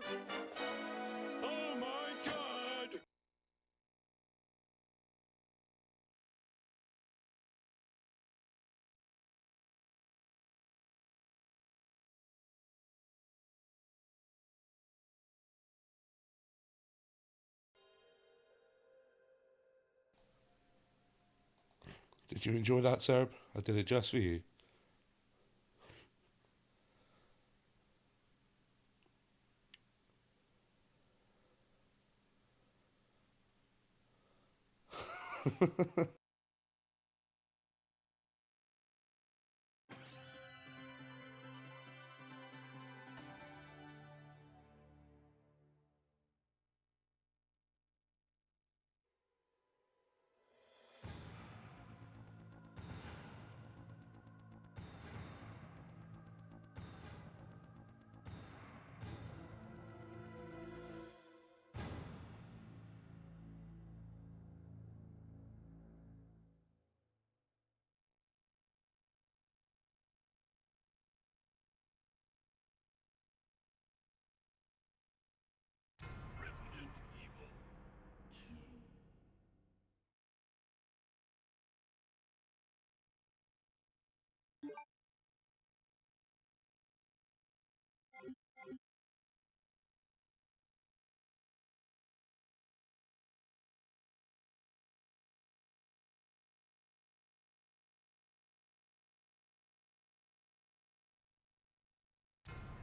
Oh my god! Did you enjoy that, Serb? I did it just for you. Resident Evil 2.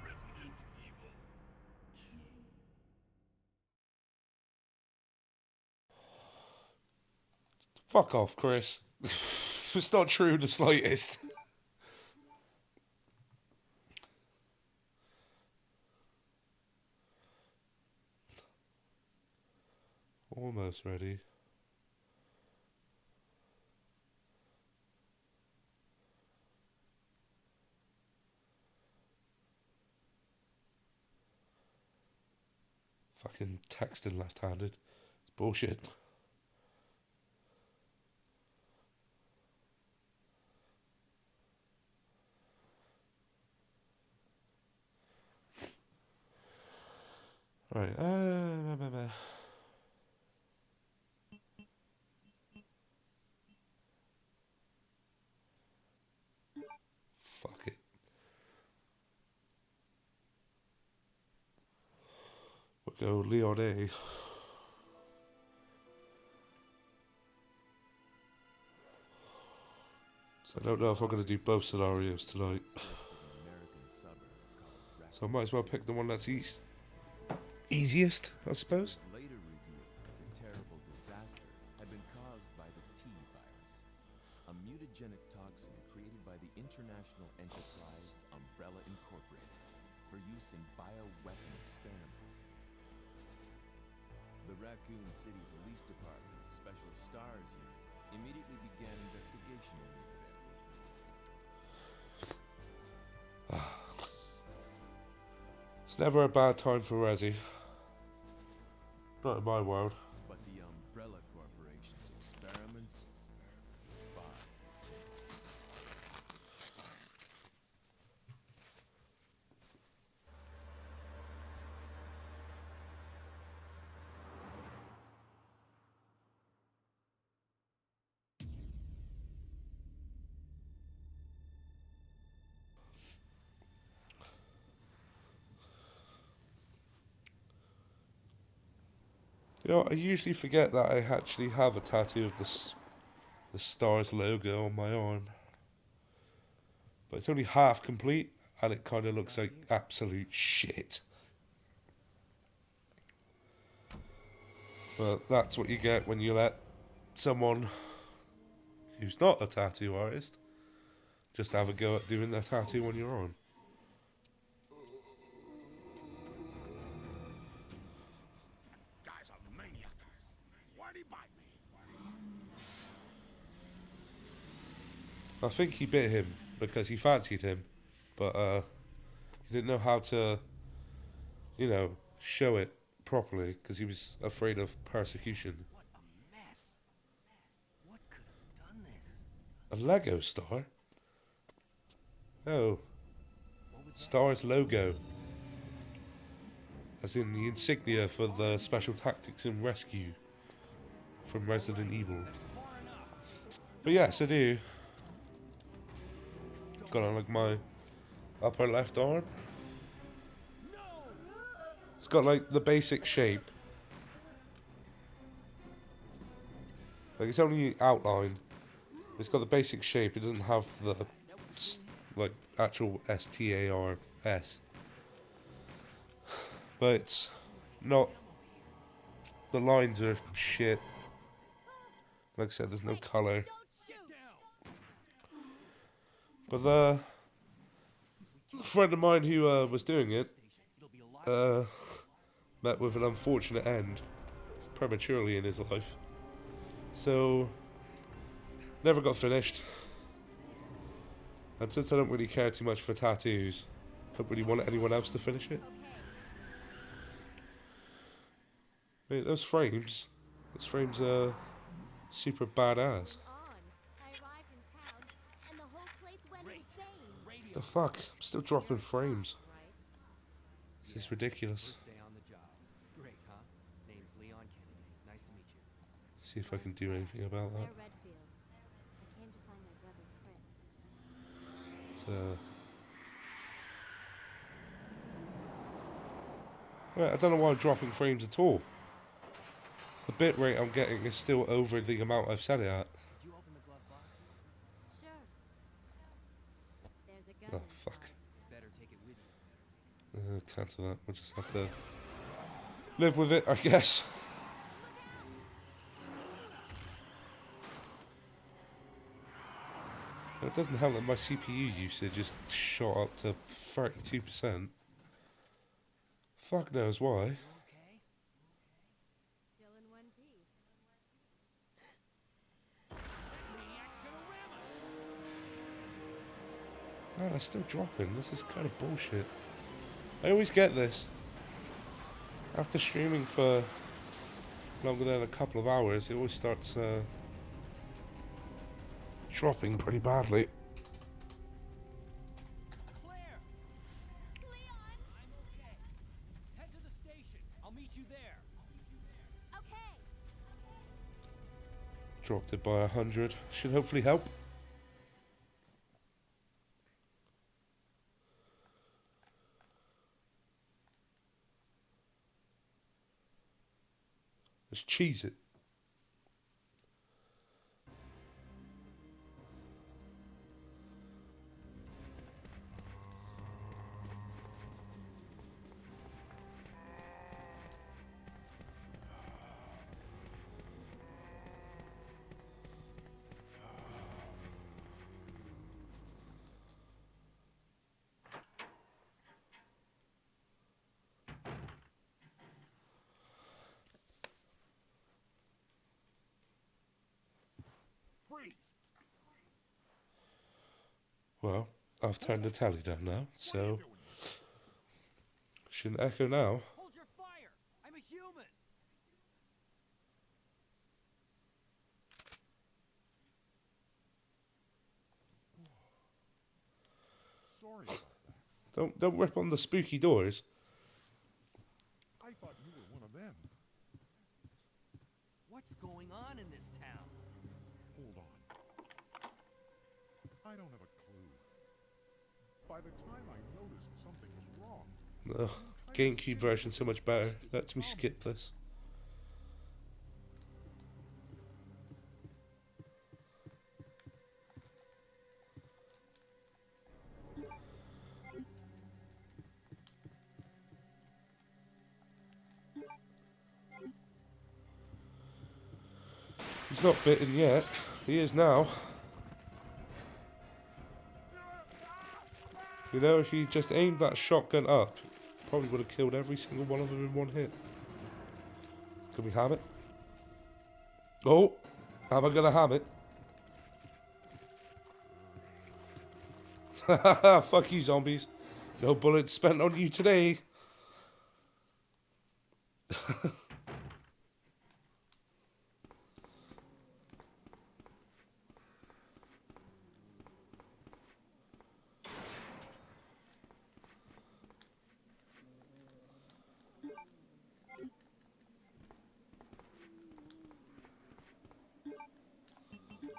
Resident Evil 2. Fuck off, Chris. It's not true in the slightest. Almost ready. Fucking texting left-handed. It's bullshit. Right. Fuck it. We'll go Leon A. So I don't know if I'm going to do both scenarios tonight. So I might as well pick the one that's easiest, I suppose. Later revealed that the terrible disaster had been caused by the T virus, a mutagenic toxin created by the international enterprise Umbrella Incorporated for use in bioweapon experiments. The Raccoon City Police Department's Special Stars Unit immediately began investigation in the affair. It's never a bad time for Resi. Not in my world. But the Umbrella Corporation's experiments were far. You know, I usually forget that I actually have a tattoo of the Stars logo on my arm. But it's only half complete, and it kind of looks like absolute shit. But that's what you get when you let someone who's not a tattoo artist just have a go at doing their tattoo on your arm. Guy's a maniac. Why'd he bite me? I think he bit him because he fancied him, but he didn't know how to, show it properly because he was afraid of persecution. What a mess. What could have done this? A Lego star? Oh, What was that? Stars logo. As in the insignia for the special tactics and rescue from Resident Evil. That's far enough. But yes, I do. Got on like my upper left arm. No! It's got like the basic shape. Like it's only outline. It's got the basic shape. It doesn't have the like actual STARS. But it's not. The lines are shit. Like I said, there's no color. Get down! But the friend of mine who was doing it It'll be a lot. met with an unfortunate end prematurely in his life. So never got finished. And since I don't really care too much for tattoos, I don't really want anyone else to finish it. Mate, those frames are super badass. I arrived in town, and the whole place went insane. Radio. The fuck? I'm still dropping frames. Right? This is ridiculous. First day on the job. Great, huh? Name's Leon Kennedy. Nice to meet you. See if I can do anything about that. Claire Redfield. I came to find my brother Chris. It's, right, I don't know why I'm dropping frames at all. The bit rate I'm getting is still over the amount I've set it at. Did you open the glove box? Sure. There's a gun. Oh, inside. fuck. Better take it with you. Cancel that. We'll just have to live with it, I guess. But it doesn't help that my CPU usage just shot up to 32%. Fuck knows why. Okay? Still in one piece. Maniac's gonna ram us! Ah, it's still dropping. This is kind of bullshit. I always get this. After streaming for longer than a couple of hours, it always starts dropping pretty badly. Claire! Leon! I'm okay. Head to the station. I'll meet you there. Okay. Dropped it by 100. Should hopefully help. Let's cheese it. Freeze! Well, I've turned the tally down now, What are you so doing? shouldn't echo now. Hold your fire! I'm a human! Sorry about that. Don't rip on the spooky doors. I thought you were one of them. What's going on in this town? Hold on. I don't have a clue. By the time I noticed something was wrong, Ugh, GameCube version so much better. Lets me skip this. He's not bitten yet. He is now. You know, if he just aimed that shotgun up, probably would have killed every single one of them in one hit. Can we ham it? Oh, am I gonna ham it? Fuck you, zombies. No bullets spent on you today.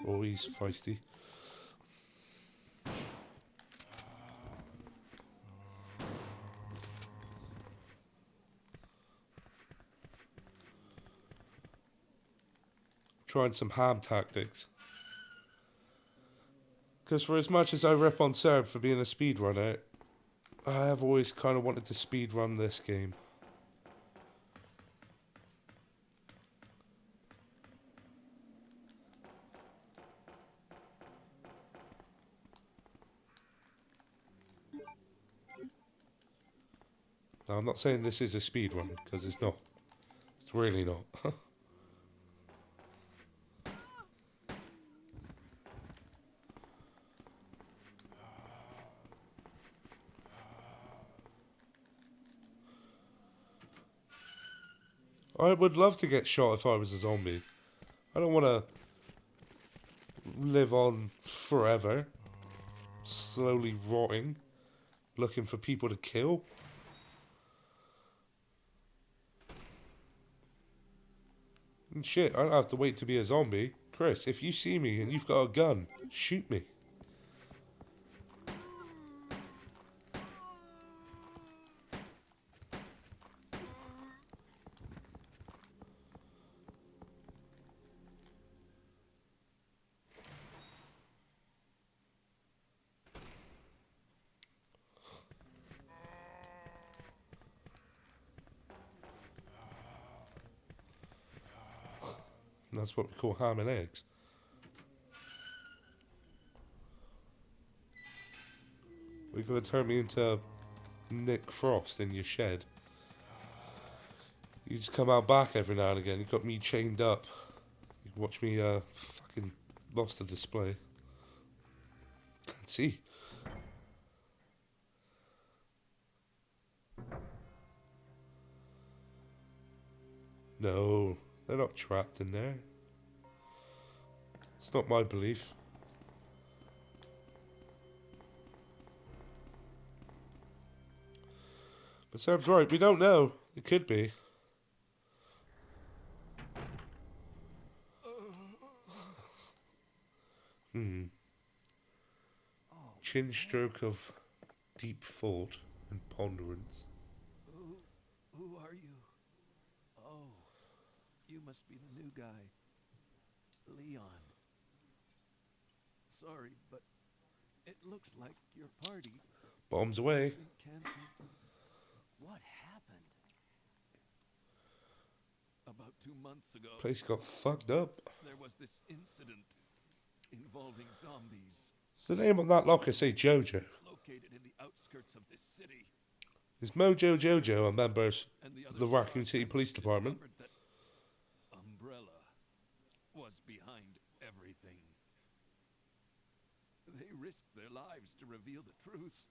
Oh, he's feisty. Trying some ham tactics. Because for as much as I rip on Serb for being a speedrunner, I have always kind of wanted to speedrun this game. Now, I'm not saying this is a speedrun, because it's not. It's really not. I would love to get shot if I was a zombie. I don't want to live on forever, slowly rotting, looking for people to kill. And shit, I don't have to wait to be a zombie. Chris, if you see me and you've got a gun, shoot me. And that's what we call ham and eggs. We're going to turn me into Nick Frost in your shed. You just come out back every now and again. You've got me chained up. You can watch me fucking lost the display. Can't see. No, they're not trapped in there. It's not my belief. But Sam's right, we don't know. It could be. Chin stroke of deep thought and ponderance. Who are you? Oh, you must be the new guy. Leon. Sorry, but it looks like your party Bombs has away. been canceled. What happened? About 2 months ago, Place got fucked up. there was this incident involving zombies Does the name on that locker say Jojo? located in the outskirts of this city. Is Mojo Jojo a member of And the other the Raccoon squad City members Police Department? discovered that Umbrella was behind everything. They risked their lives to reveal the truth,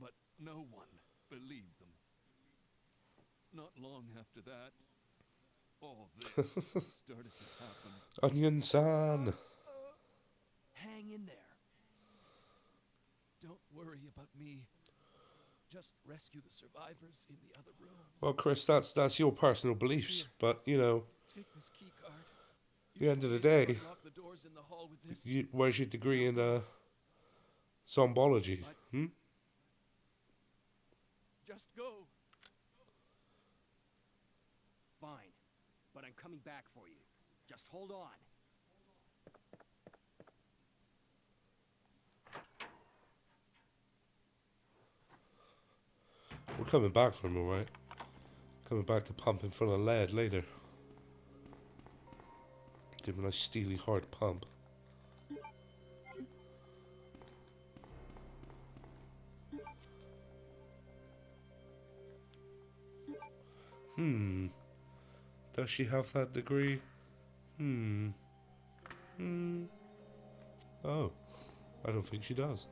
but no one believed them. Not long after that, all this started to happen. Onion San. Hang in there. Don't worry about me. Just rescue the survivors in the other rooms. Well, Chris, that's your personal beliefs, Here. but you know, Take this key card. the end of the should be able to day, unlock the doors in the hall with this. where's your degree in zombology? Hmm? Just go. Fine, but I'm coming back for you. Just hold on. We're coming back for him, alright? Coming back to pump him full of lead later. Give him a nice steely hard pump. Does she have that degree? Oh, I don't think she does.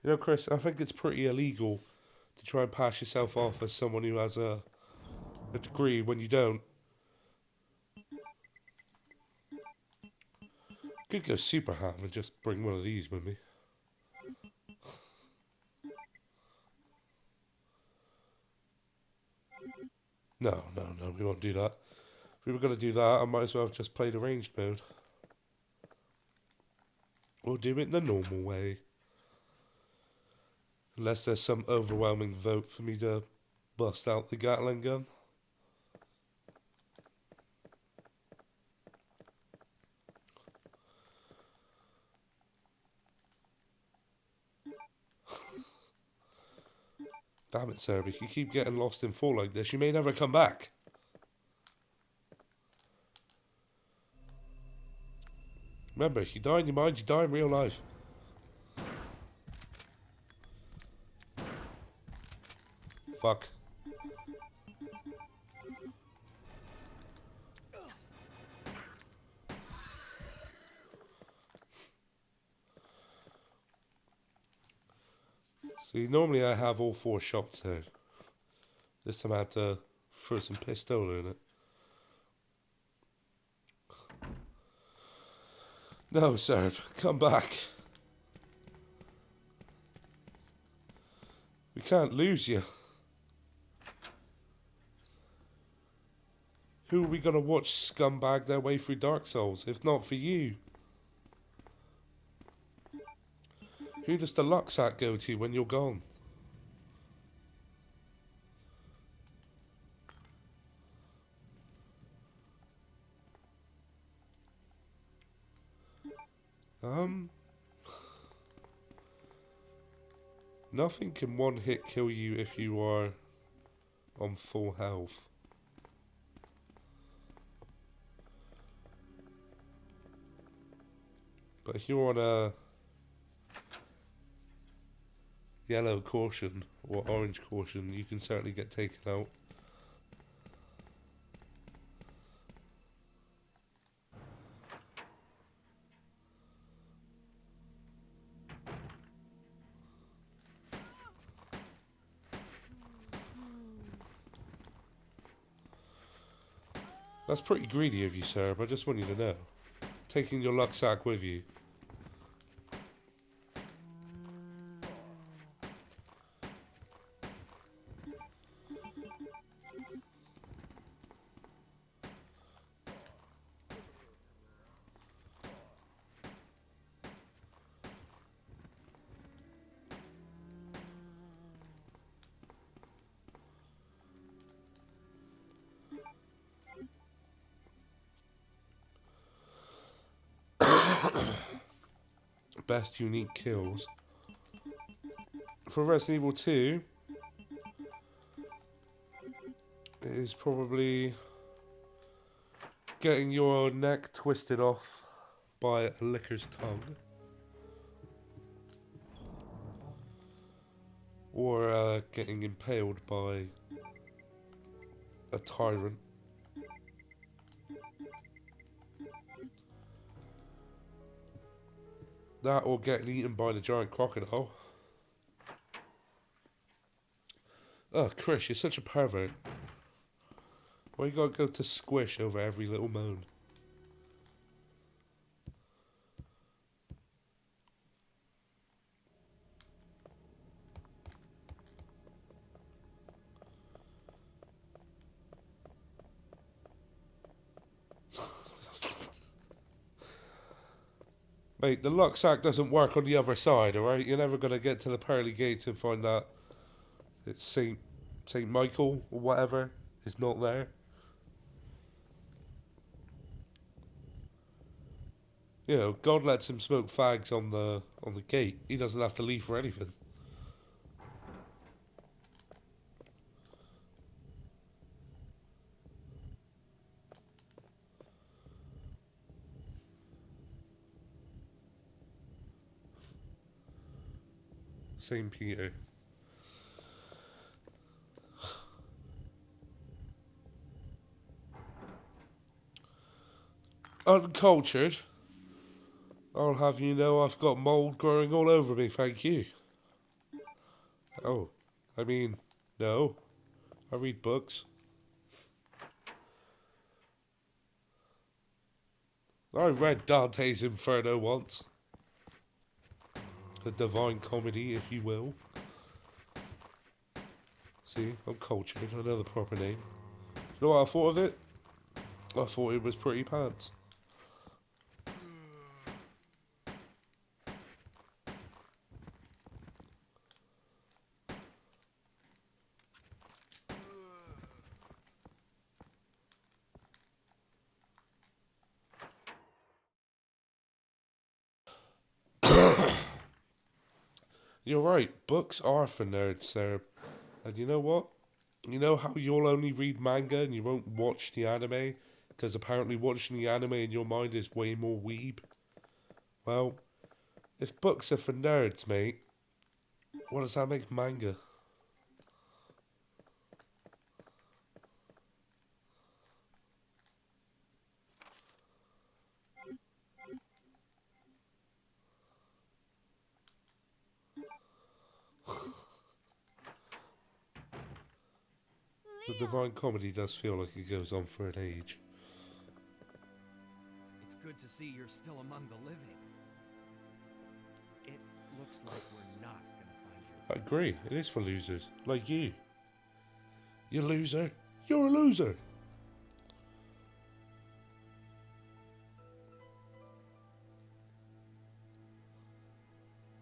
You know, Chris, I think it's pretty illegal to try and pass yourself off as someone who has a degree when you don't. Could go super ham and just bring one of these with me. No, we won't do that. If we were going to do that, I might as well have just played arranged mode. We'll do it the normal way. Unless there's some overwhelming vote for me to bust out the Gatling gun. Damn it, Serb, if you keep getting lost in fall like this, you may never come back. Remember, if you die in your mind, you die in real life. Fuck. See, normally I have all 4 shots there. This time I had to throw some pistol in it. No, Serb, come back. We can't lose you. Who are we gonna watch scumbag their way through Dark Souls, if not for you? Who does the Luxat go to when you're gone? Nothing can one hit kill you if you are on full health. But if you're on a yellow caution or orange caution, you can certainly get taken out. That's pretty greedy of you, sir, but I just want you to know. Taking your rucksack with you. Best unique kills. For Resident Evil 2, it is probably getting your neck twisted off by a licker's tongue. Or getting impaled by a tyrant. That or getting eaten by the giant crocodile. Oh, Chris, you're such a pervert. Why you gotta go to squish over every little moan? Mate, the rucksack doesn't work on the other side, alright? You're never gonna get to the pearly gates and find that it's Saint Michael or whatever is not there. You know, God lets him smoke fags on the gate. He doesn't have to leave for anything. St. Peter. Uncultured. I'll have you know I've got mould growing all over me, thank you. Oh, I mean, no. I read books. I read Dante's Inferno once. A divine comedy, if you will. See, I'm cultured, I know the proper name. You know what I thought of it? I thought it was pretty pants. You're right, books are for nerds, Sarah. And you know what? You know how you'll only read manga and you won't watch the anime? Because apparently watching the anime in your mind is way more weeb. Well, if books are for nerds, mate, what does that make manga? The Divine Comedy does feel like it goes on for an age. It's good to see you're still among the living. It looks like we're not gonna find I your agree, it is for losers, like you. You loser. You're a loser.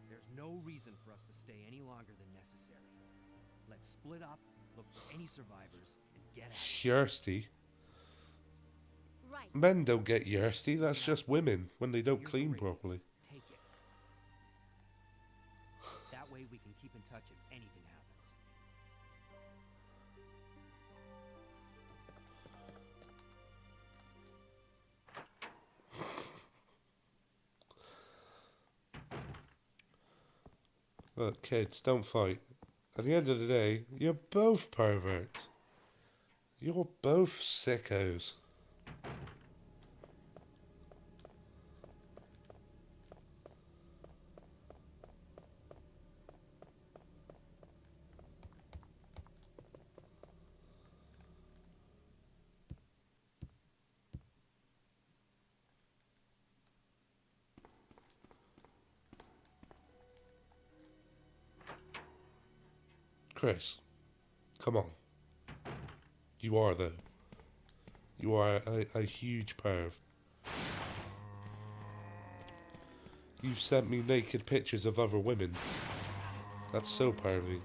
There's no reason for us to stay any longer than necessary. Let's split up, look for any survivors, and get out. Thirsty. Right. Men don't get thirsty, that's just women when they don't Here's a clean radio. properly. Take it. That way we can keep in touch if anything happens. Look, kids, don't fight. At the end of the day, you're both perverts. You're both sickos. Chris, come on. You are, though. You are a huge perv. You've sent me naked pictures of other women. That's so pervy.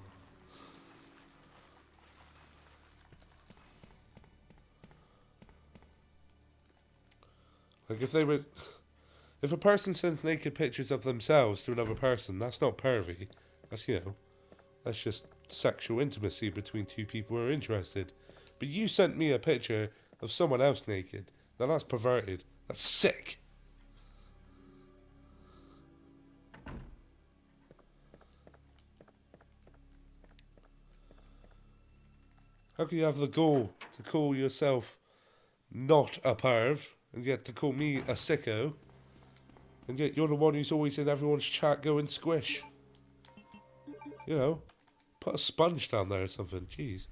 Like, if a person sends naked pictures of themselves to another person, that's not pervy. That's, that's just sexual intimacy between two people who are interested. But you sent me a picture of someone else naked. Now that's perverted. That's sick. How can you have the gall to call yourself not a perv, and yet to call me a sicko, and yet you're the one who's always in everyone's chat going squish? Put a sponge down there or something. Jeez.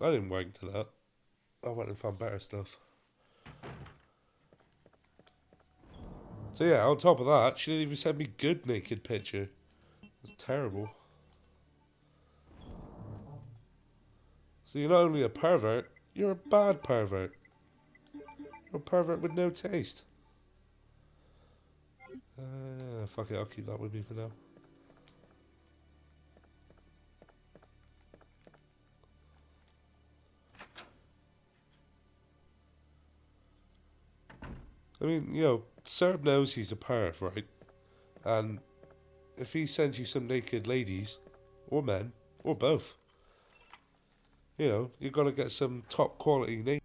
I didn't wank to that. I went and found better stuff. So yeah, on top of that, she didn't even send me good naked picture. It's terrible. So you're not only a pervert, you're a bad pervert. You're a pervert with no taste. Fuck it, I'll keep that with me for now. I mean, Serb knows he's a perv, right? And if he sends you some naked ladies, or men, or both, you're gonna get some top quality naked.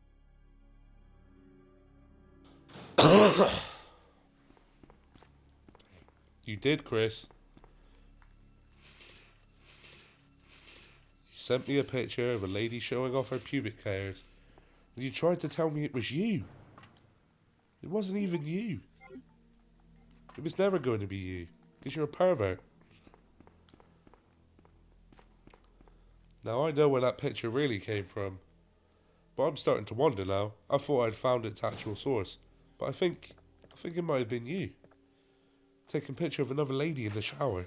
You did, Chris. You sent me a picture of a lady showing off her pubic hairs, and you tried to tell me it was you. It wasn't even you. It was never going to be you, because you're a pervert. Now I know where that picture really came from, but I'm starting to wonder now. I thought I'd found its actual source, but I think it might have been you. Taking a picture of another lady in the shower.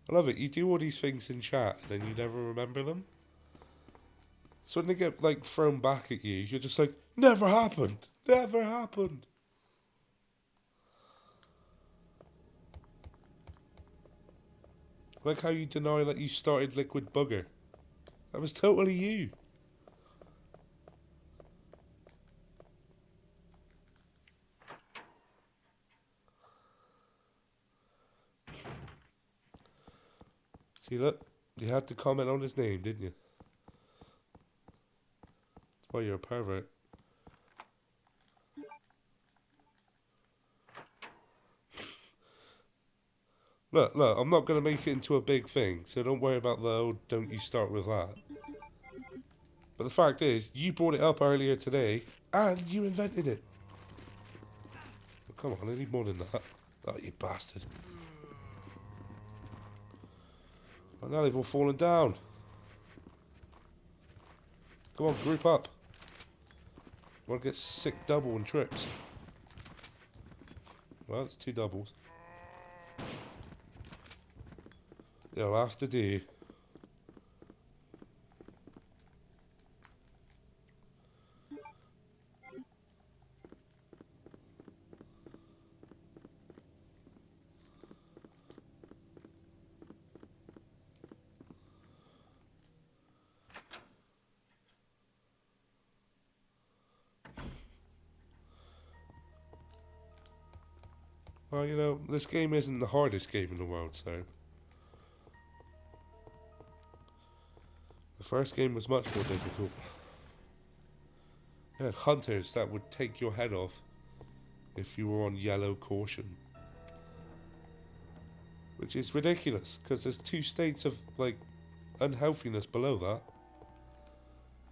I love it. You do all these things in chat, and then you never remember them. So when they get like thrown back at you, you're just like, never happened, never happened. Like how you deny that you started Liquid Bugger. That was totally you. See, look, you had to comment on his name, didn't you? That's why you're a pervert. Look, I'm not going to make it into a big thing, so don't worry about the, oh, don't you start with that. But the fact is, you brought it up earlier today, and you invented it. Oh, come on, I need more than that. Oh, you bastard. Oh, now they've all fallen down. Come on, group up. Want to get sick double and trips. Well, it's 2 doubles. It'll have to do. Well, you know, this game isn't the hardest game in the world, so... The first game was much more difficult. You had hunters that would take your head off if you were on yellow caution. Which is ridiculous, because there's 2 states of, like, unhealthiness below that.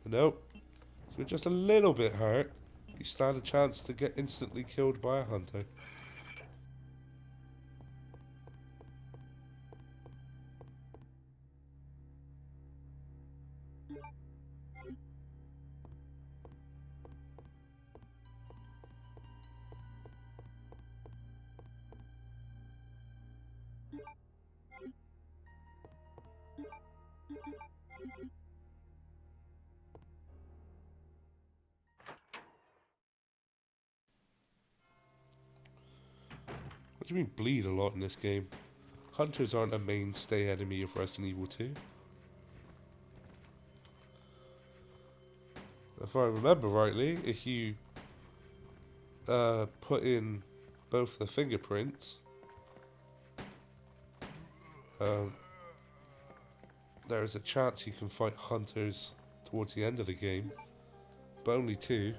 Nope. So you're just a little bit hurt. You stand a chance to get instantly killed by a hunter. What do you mean bleed a lot in this game? Hunters aren't a mainstay enemy of Resident Evil 2. If I remember rightly, if you put in both the fingerprints, there's a chance you can fight hunters towards the end of the game, but only 2.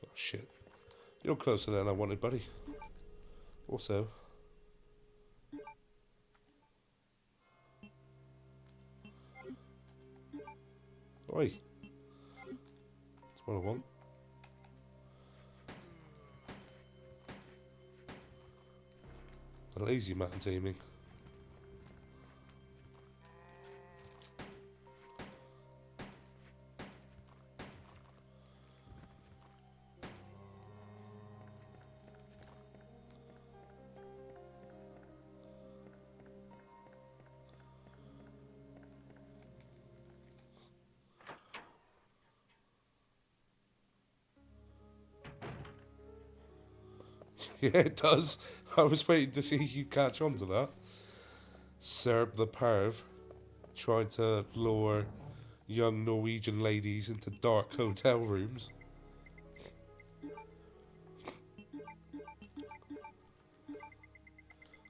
Oh shit. You're closer than I wanted, buddy. Also... Oi. That's what I want. The lazy man's aiming. Yeah, it does. I was waiting to see you catch on to that. Serb the perv tried to lure young Norwegian ladies into dark hotel rooms.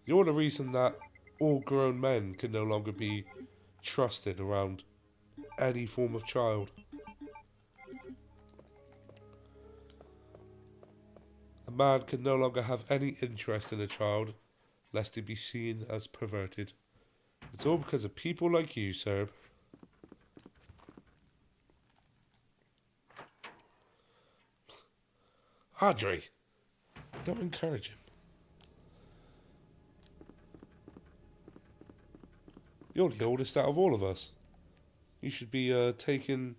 You're the reason that all grown men can no longer be trusted around any form of child. man can no longer have any interest in a child, lest he be seen as perverted. It's all because of people like you, sir. Audrey, don't encourage him. You're the oldest out of all of us. You should be taking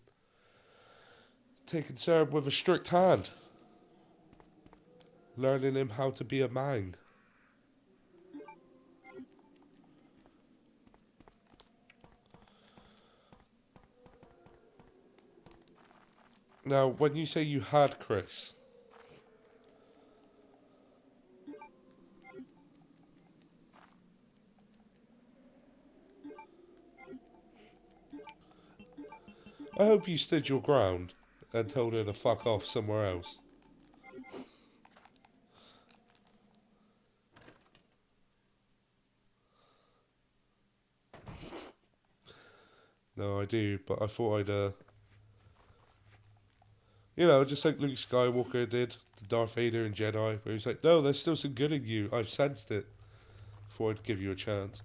Serb with a strict hand, learning him how to be a man. Now, when you say you had Chris, I hope you stood your ground and told her to fuck off somewhere else. No, I do, but I thought I'd, just like Luke Skywalker did to Darth Vader and Jedi, where he was like, no, there's still some good in you. I've sensed it. Before I'd give you a chance.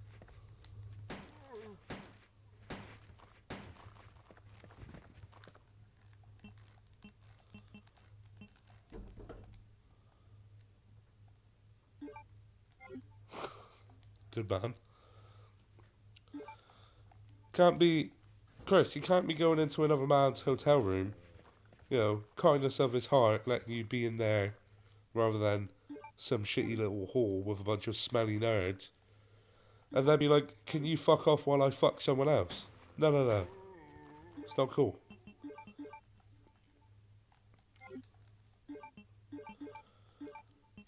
Good man. Can't be... Chris, you can't be going into another man's hotel room. Kindness of his heart letting you be in there rather than some shitty little hall with a bunch of smelly nerds. And then be like, can you fuck off while I fuck someone else? No, no, no. It's not cool.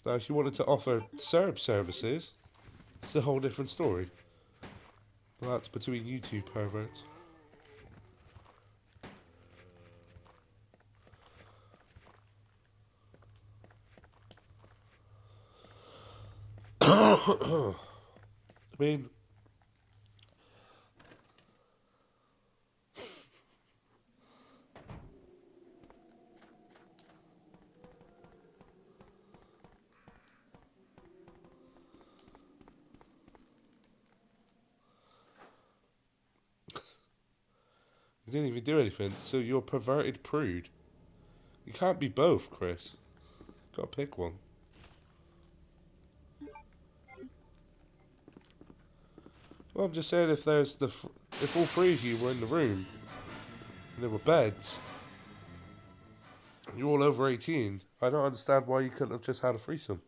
Now, if you wanted to offer Serb services, it's a whole different story. Well, that's between you two perverts. I mean... You didn't even do anything, so you're a perverted prude. You can't be both, Chris. Gotta pick one. Well, I'm just saying, if all three of you were in the room and there were beds, and you're all over 18, I don't understand why you couldn't have just had a threesome.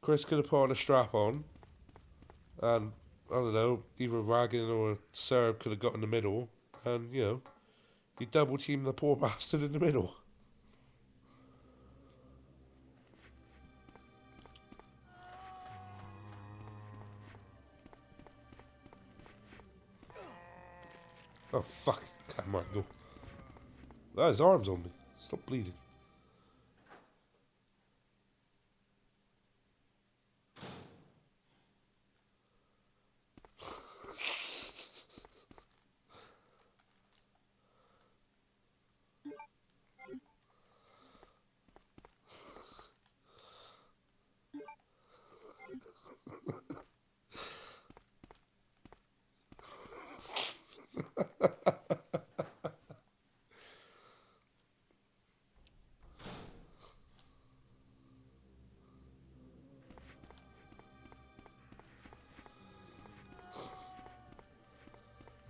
Chris could have put on a strap on, and I don't know, either Ragan or Serb could have got in the middle, and you double team the poor bastard in the middle. Oh fuck! Come on, go. Ah, his arm's on me. Stop bleeding.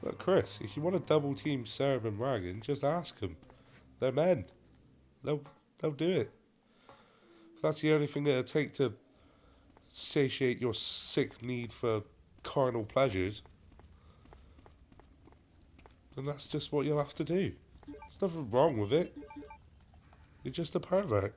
Look, Chris, if you want to double team Serb and Ragan, just ask them. They're men. They'll do it. If that's the only thing it'll take to satiate your sick need for carnal pleasures, then that's just what you'll have to do. There's nothing wrong with it. You're just a pervert.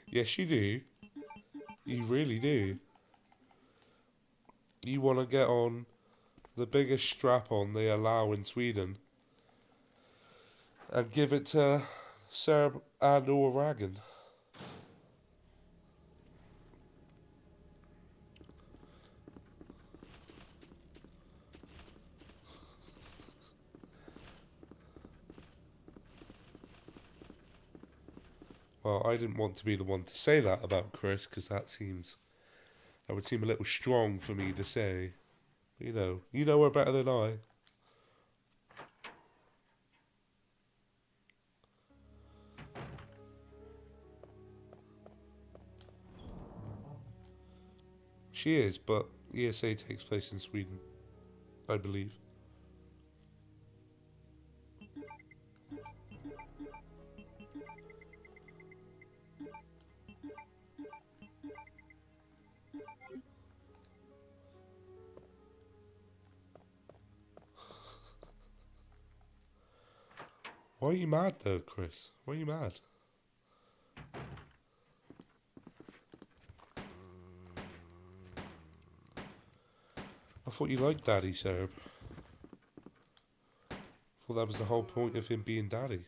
Yes, you do. You really do. You want to get on the biggest strap-on they allow in Sweden. and give it to Serb and or Ragan. Well, I didn't want to be the one to say that about Chris, because that would seem a little strong for me to say. You know her better than I. She is, but ESA takes place in Sweden, I believe. Why are you mad though, Chris? Why are you mad? I thought you liked Daddy Serb. Well, that was the whole point of him being Daddy.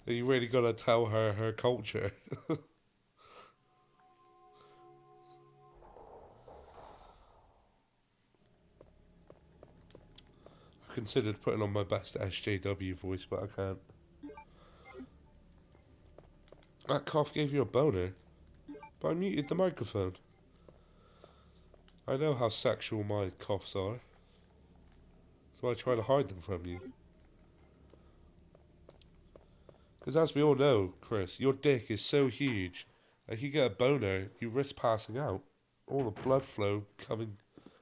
You really gotta tell her her culture. I considered putting on my best SJW voice, but I can't. That cough gave you a boner, but I muted the microphone. I know how sexual my coughs are, so I try to hide them from you. Because as we all know, Chris, your dick is so huge that if you get a boner, you risk passing out. All the blood flow coming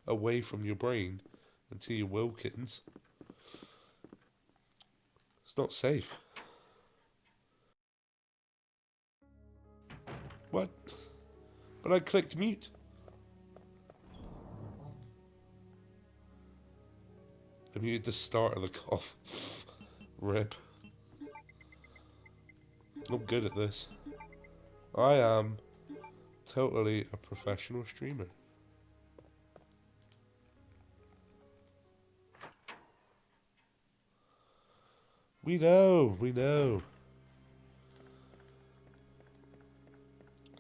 away from your brain into your Wilkins. It's not safe. What? But I clicked mute. I muted the start of the cough. Rip. I'm good at this. I am totally a professional streamer. We know, we know.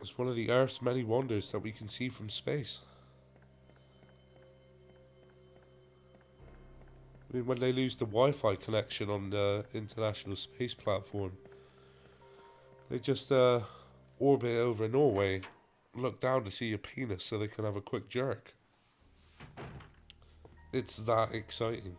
It's one of the Earth's many wonders that we can see from space. I mean, when they lose the Wi-Fi connection on the International Space Platform, they just orbit over Norway, look down to see your penis so they can have a quick jerk. It's that exciting.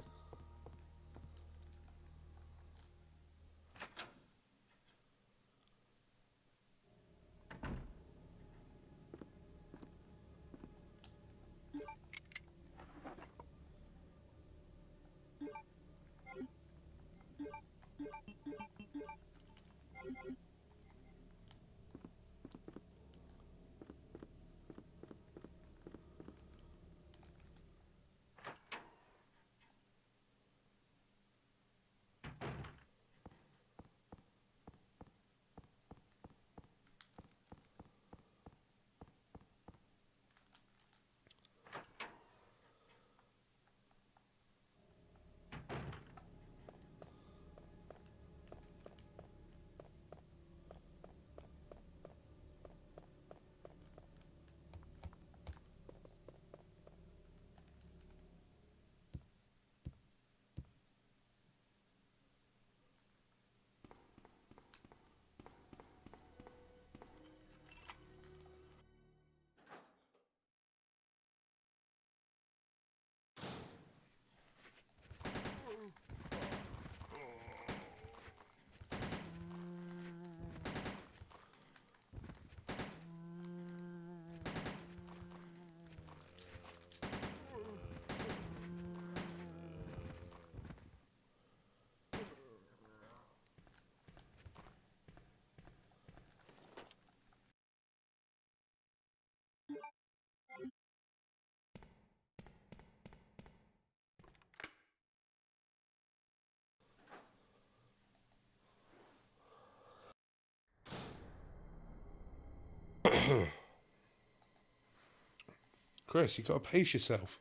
Chris, you gotta pace yourself.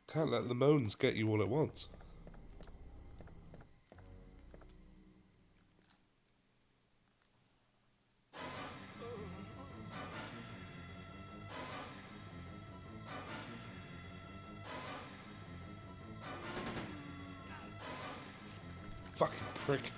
Can't let the moans get you all at once. Fucking prick.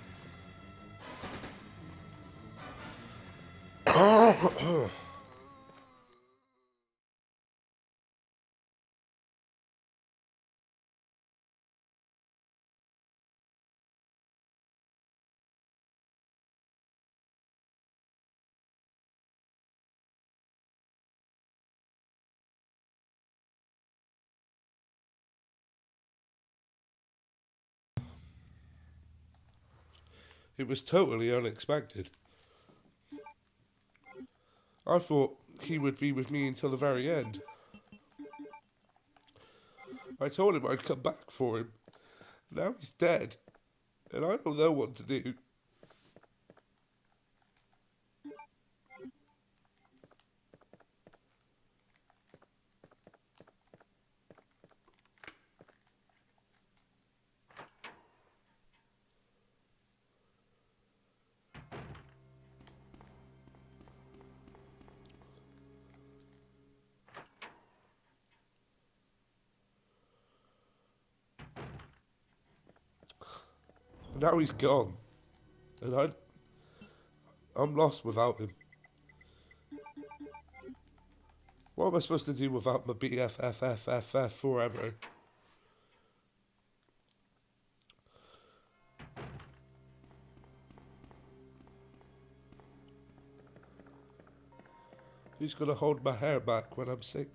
It was totally unexpected. I thought he would be with me until the very end. I told him I'd come back for him. Now he's dead, and I don't know what to do. Now he's gone, and I'm lost without him. What am I supposed to do without my BFFFFF forever? Who's gonna hold my hair back when I'm sick?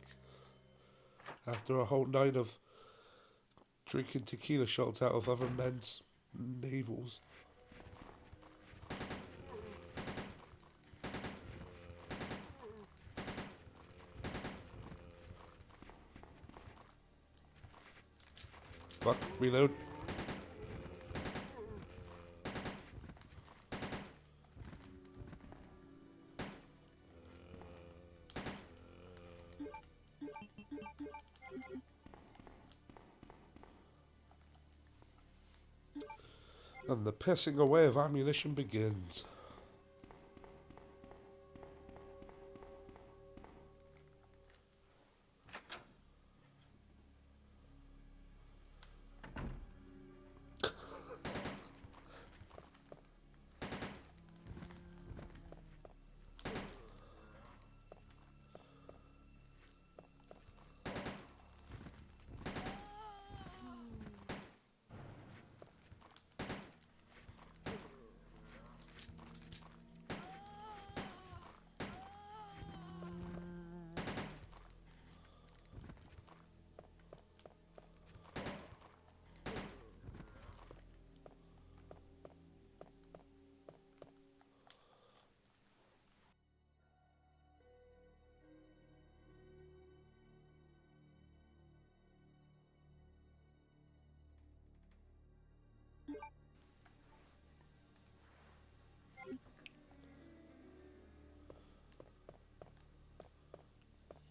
After a whole night of drinking tequila shots out of other men's navels. Fuck, reload. And the pissing away of ammunition begins.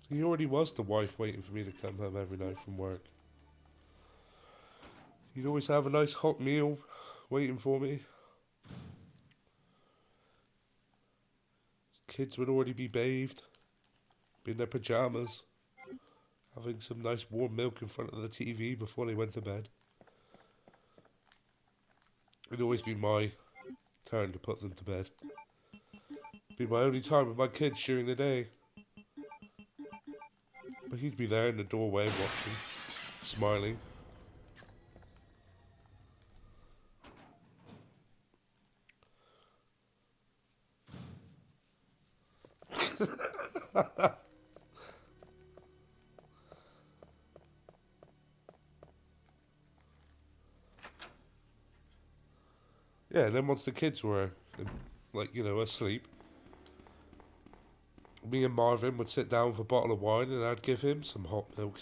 He already was the wife waiting for me to come home every night from work. He'd always have a nice hot meal waiting for me. Kids would already be bathed, be in their pajamas, having some nice warm milk in front of the TV before they went to bed. It'd always be my turn to put them to bed. Be my only time with my kids during the day. But he'd be there in the doorway watching, smiling. Yeah, and then once the kids were, like, asleep, me and Marvin would sit down with a bottle of wine and I'd give him some hot milk.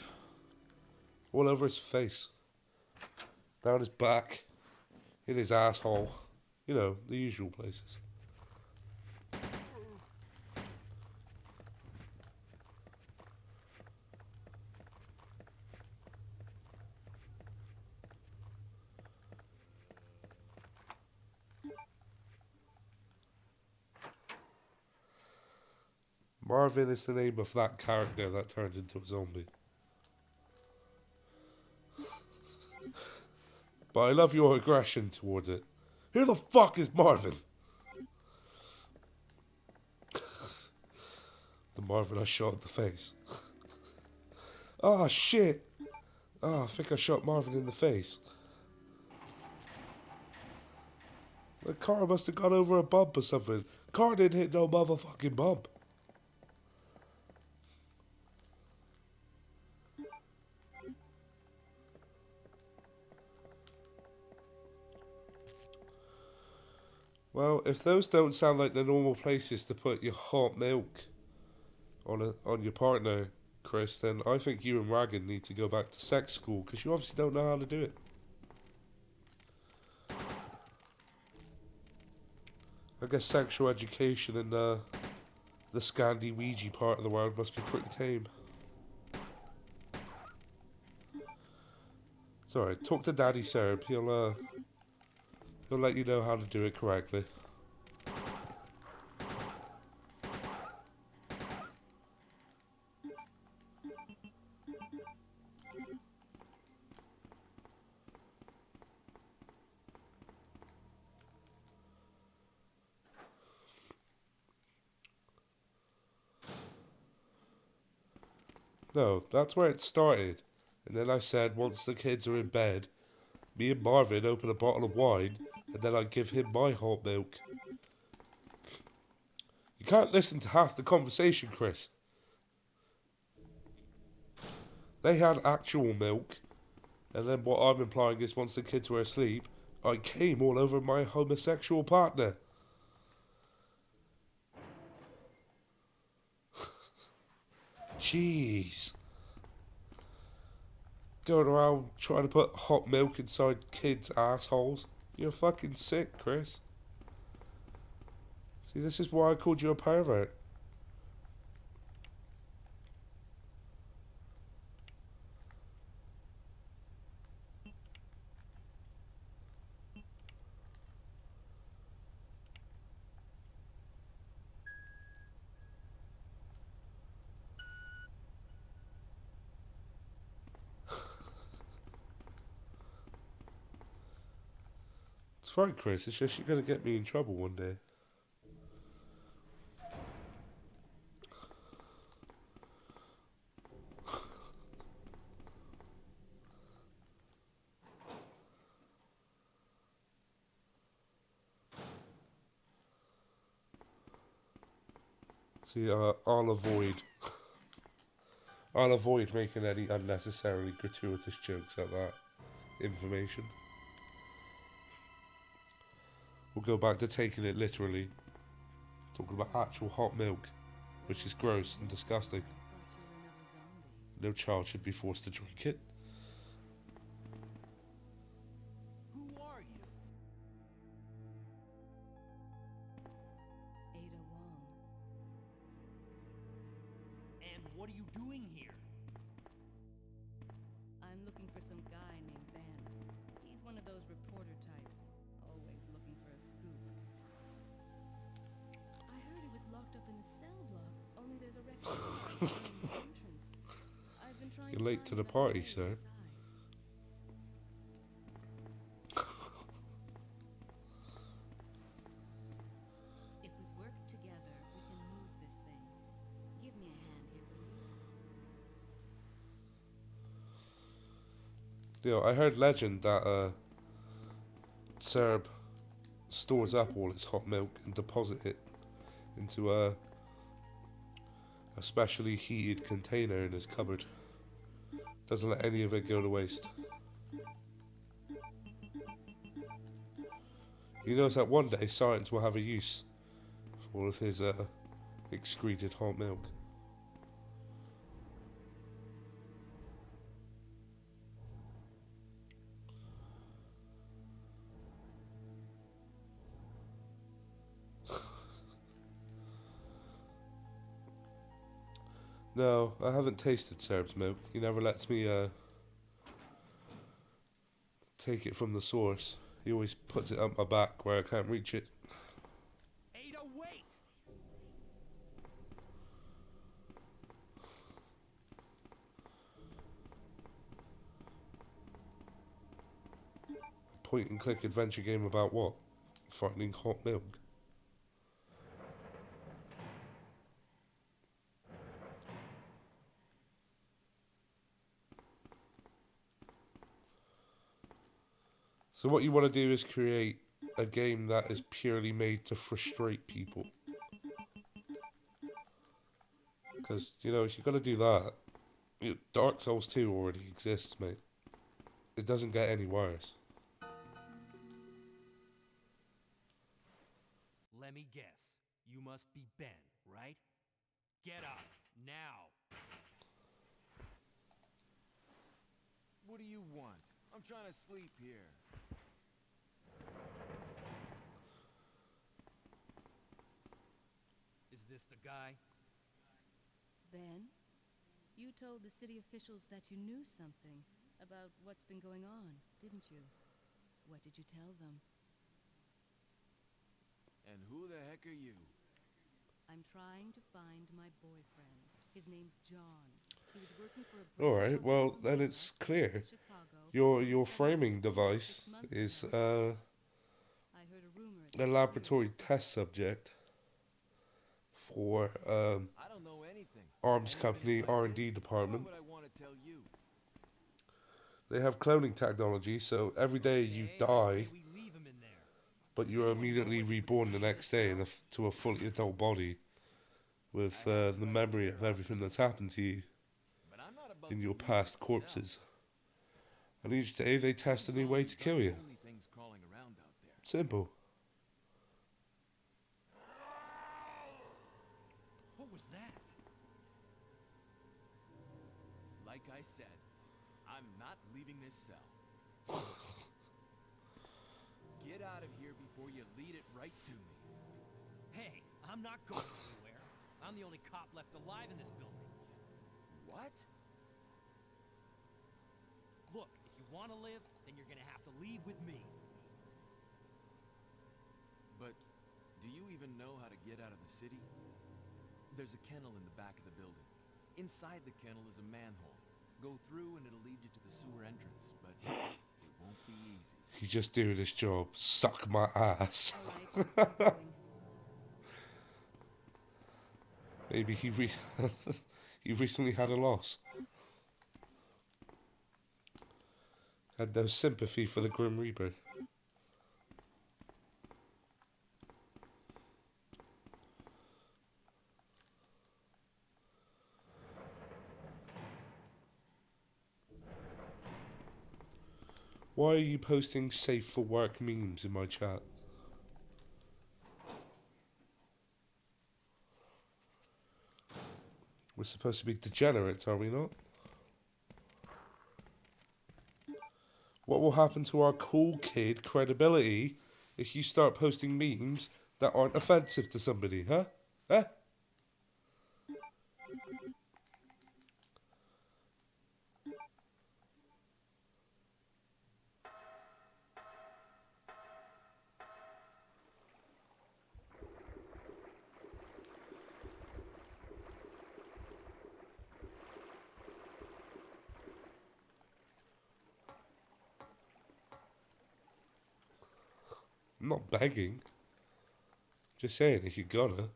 All over his face. Down his back. In his asshole. The usual places. Marvin is the name of that character that turned into a zombie. But I love your aggression towards it. Who the fuck is Marvin? The Marvin I shot in the face. Oh shit! Oh, I think I shot Marvin in the face. The car must have gone over a bump or something. Car didn't hit no motherfucking bump. Well, if those don't sound like the normal places to put your hot milk on your partner, Chris, then I think you and Ragan need to go back to sex school because you obviously don't know how to do it. I guess sexual education in the Scandi Ouija part of the world must be pretty tame. It's alright. Talk to Daddy Serb. He'll let you know how to do it correctly. No, that's where it started. And then I said once the kids are in bed, me and Marvin open a bottle of wine, and then I give him my hot milk. You can't listen to half the conversation, Chris. They had actual milk, and then what I'm implying is once the kids were asleep, I came all over my homosexual partner. Jeez. Going around trying to put hot milk inside kids' assholes. You're fucking sick, Chris. See, this is why I called you a pervert. It's fine, Chris. It's just you're going to get me in trouble one day. See, I'll avoid making any unnecessarily gratuitous jokes at that information. We'll go back to taking it literally. Talking about actual hot milk, which is gross and disgusting. No child should be forced to drink it. Who are you? Ada Wong. And what are you doing here? I'm looking for some guy named Ben. He's one of those reporter types, always looking for a scoop. I heard he was locked up in the cell block, only there's a record in his entrance. I've been trying You're late to the party, sir. If we work together, we can move this thing. Give me a hand here, will you? I heard legend that Serb stores up all his hot milk and deposit it into a specially heated container in his cupboard. Doesn't let any of it go to waste. He knows that one day science will have a use for all of his excreted hot milk. No, I haven't tasted Serb's milk. He never lets me take it from the source. He always puts it up my back where I can't reach it. Ada, wait! point and click adventure game about what? Finding hot milk. So what you want to do is create a game that is purely made to frustrate people. Because, you know, if you're going to do that, Dark Souls 2 already exists, mate. It doesn't get any worse. Let me guess. You must be Ben, right? Get up, now. What do you want? I'm trying to sleep here. Is this the guy? Ben, you told the city officials that you knew something about what's been going on, didn't you? What did you tell them? And who the heck are you? I'm trying to find my boyfriend. His name's John. He was working for a Alright, well, then it's clear. Your framing device is I heard a rumor a laboratory test subject for I don't know anything. arms And company even if I R&D did, department. Why would I want to tell you? They have cloning technology, so every day you Okay, I die, say we leave him in there. but Does you are anyone know immediately what to put reborn the in this next day cell? to a fully adult body with I have the right memory here, of everything officer. that's happened to you But I'm not about in to your leave past my cell. corpses. And each day they test a new way to Zombies kill aren't you. the only things crawling around out there. Simple. What was that? Like I said, I'm not leaving this cell. Get out of here before you lead it right to me. Hey, I'm not going anywhere. I'm the only cop left alive in this building. What? Look, if you want to live, then you're gonna have to leave with me. But do you even know how to get out of the city? There's a kennel in the back of the building. Inside the kennel is a manhole. Go through and it'll lead you to the sewer entrance, but it won't be easy. You just do this job. Suck my ass. All right, I'm going. Maybe he he recently had a loss. Had no sympathy for the Grim Reaper. Why are you posting safe for work memes in my chat? We're supposed to be degenerates, are we not? What will happen to our cool kid credibility if you start posting memes that aren't offensive to somebody, huh? Huh? I'm not begging. Just saying, if you're gonna.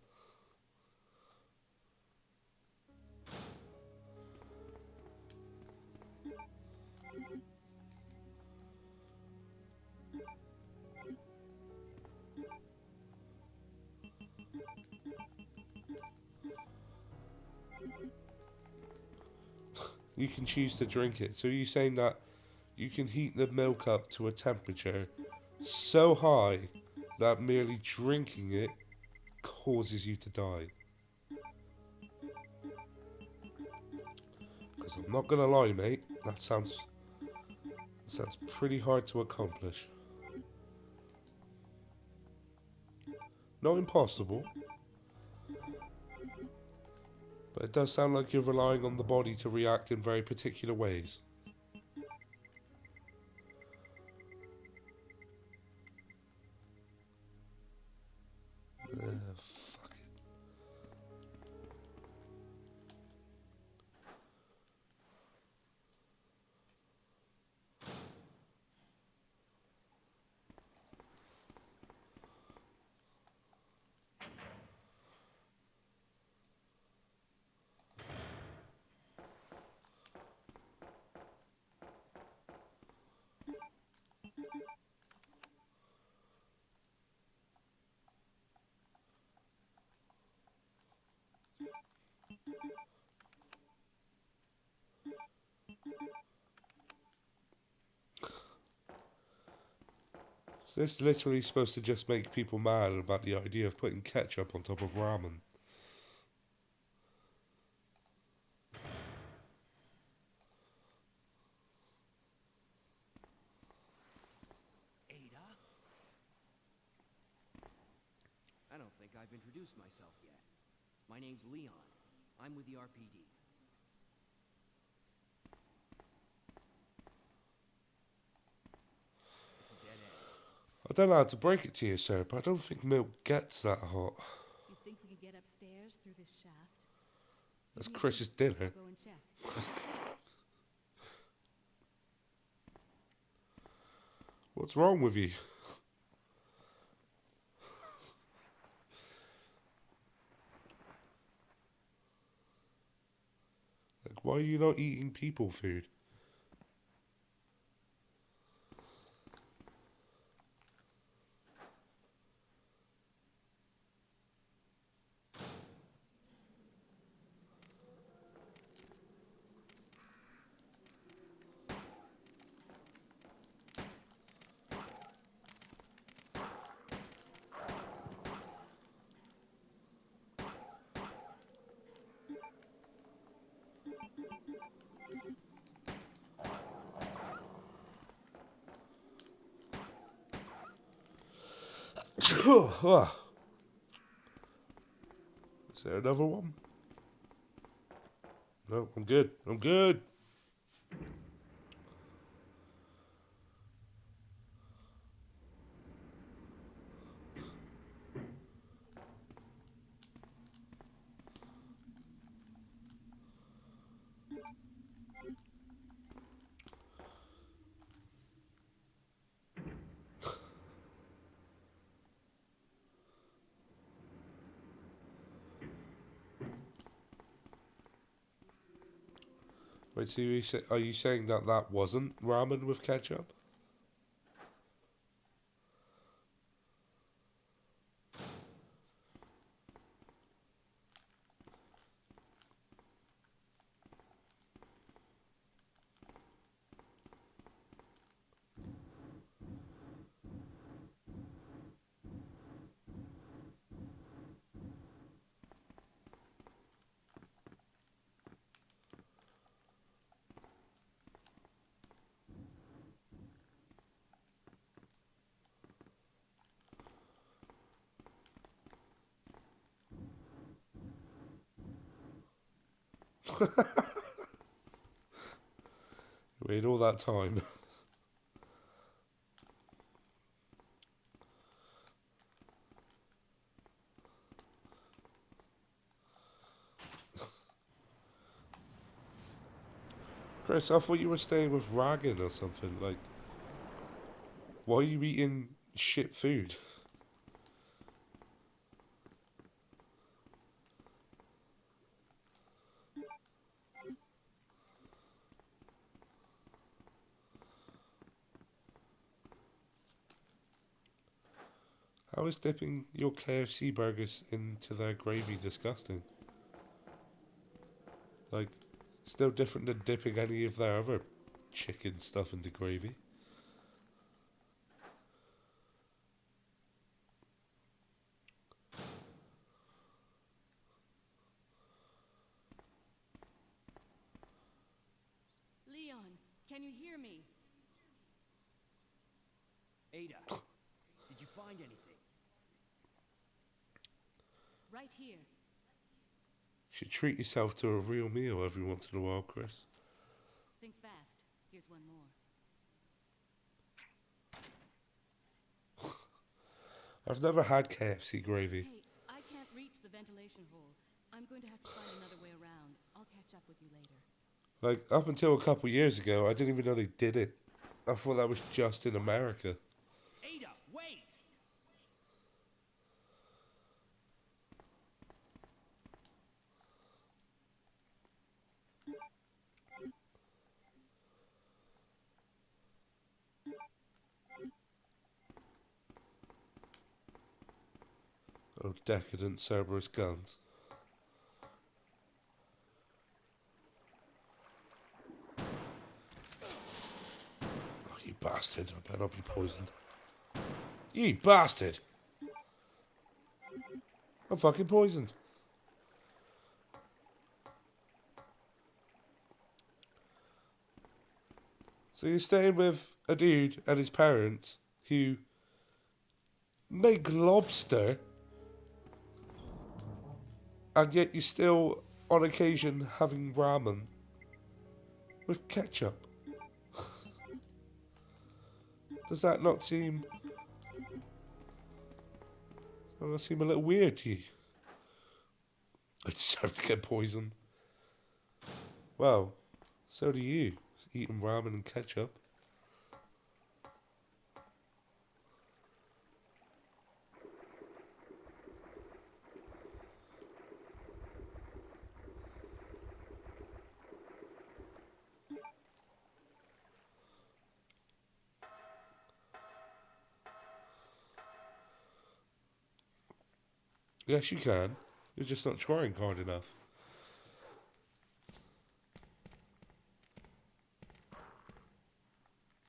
You can choose to drink it. So are you saying that you can heat the milk up to a temperature so high that merely drinking it causes you to die? Because I'm not gonna lie, mate, that sounds pretty hard to accomplish. Not impossible, but it does sound like you're relying on the body to react in very particular ways. Fuck it. So this is literally supposed to just make people mad about the idea of putting ketchup on top of ramen. Ada? I don't think I've introduced myself yet. My name's Leon. I'm with the RPD. It's a dead end. I don't know how to break it to you, sir, but I don't think milk gets that hot. You think we can get upstairs through this shaft? That's Give me a Chris's boost. dinner. I'll go and check. What's wrong with you? Like, why are you not eating people food? Ah. Is there another one? No, I'm good. I'm good. Wait, so are you saying that that wasn't ramen with ketchup? Wait all that time. Chris, I thought you were staying with Ragged or something. Like, why are you eating shit food? How is dipping your KFC burgers into their gravy disgusting? Like, it's no different than dipping any of their other chicken stuff into gravy. Leon, can you hear me? Ada, did you find anything? Right here. You should treat yourself to a real meal every once in a while, Chris. Think fast. Here's one more. I've never had KFC gravy. Hey, I can't reach the ventilation hole. I'm going to have to find another way around. I'll catch up with you later. Like, up until a couple years ago, I didn't even know they did it. I thought that was just in America. Ada, wait! Oh, decadent Cerberus guns. Oh, you bastard. I better not be poisoned. You bastard! I'm fucking poisoned. So you're staying with a dude and his parents who make lobster, and yet you're still, on occasion, having ramen with ketchup. Does that not seem... Does that seem a little weird to you? I deserve to get poisoned. Well, so do you. Eating ramen and ketchup. Yes, you can. You're just not trying hard enough.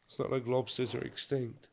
It's not like lobsters are extinct.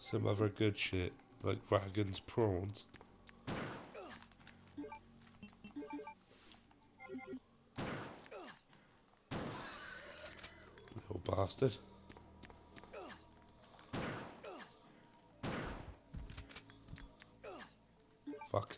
Some other good shit, like Dragon's prawns. Little bastard. Fuck.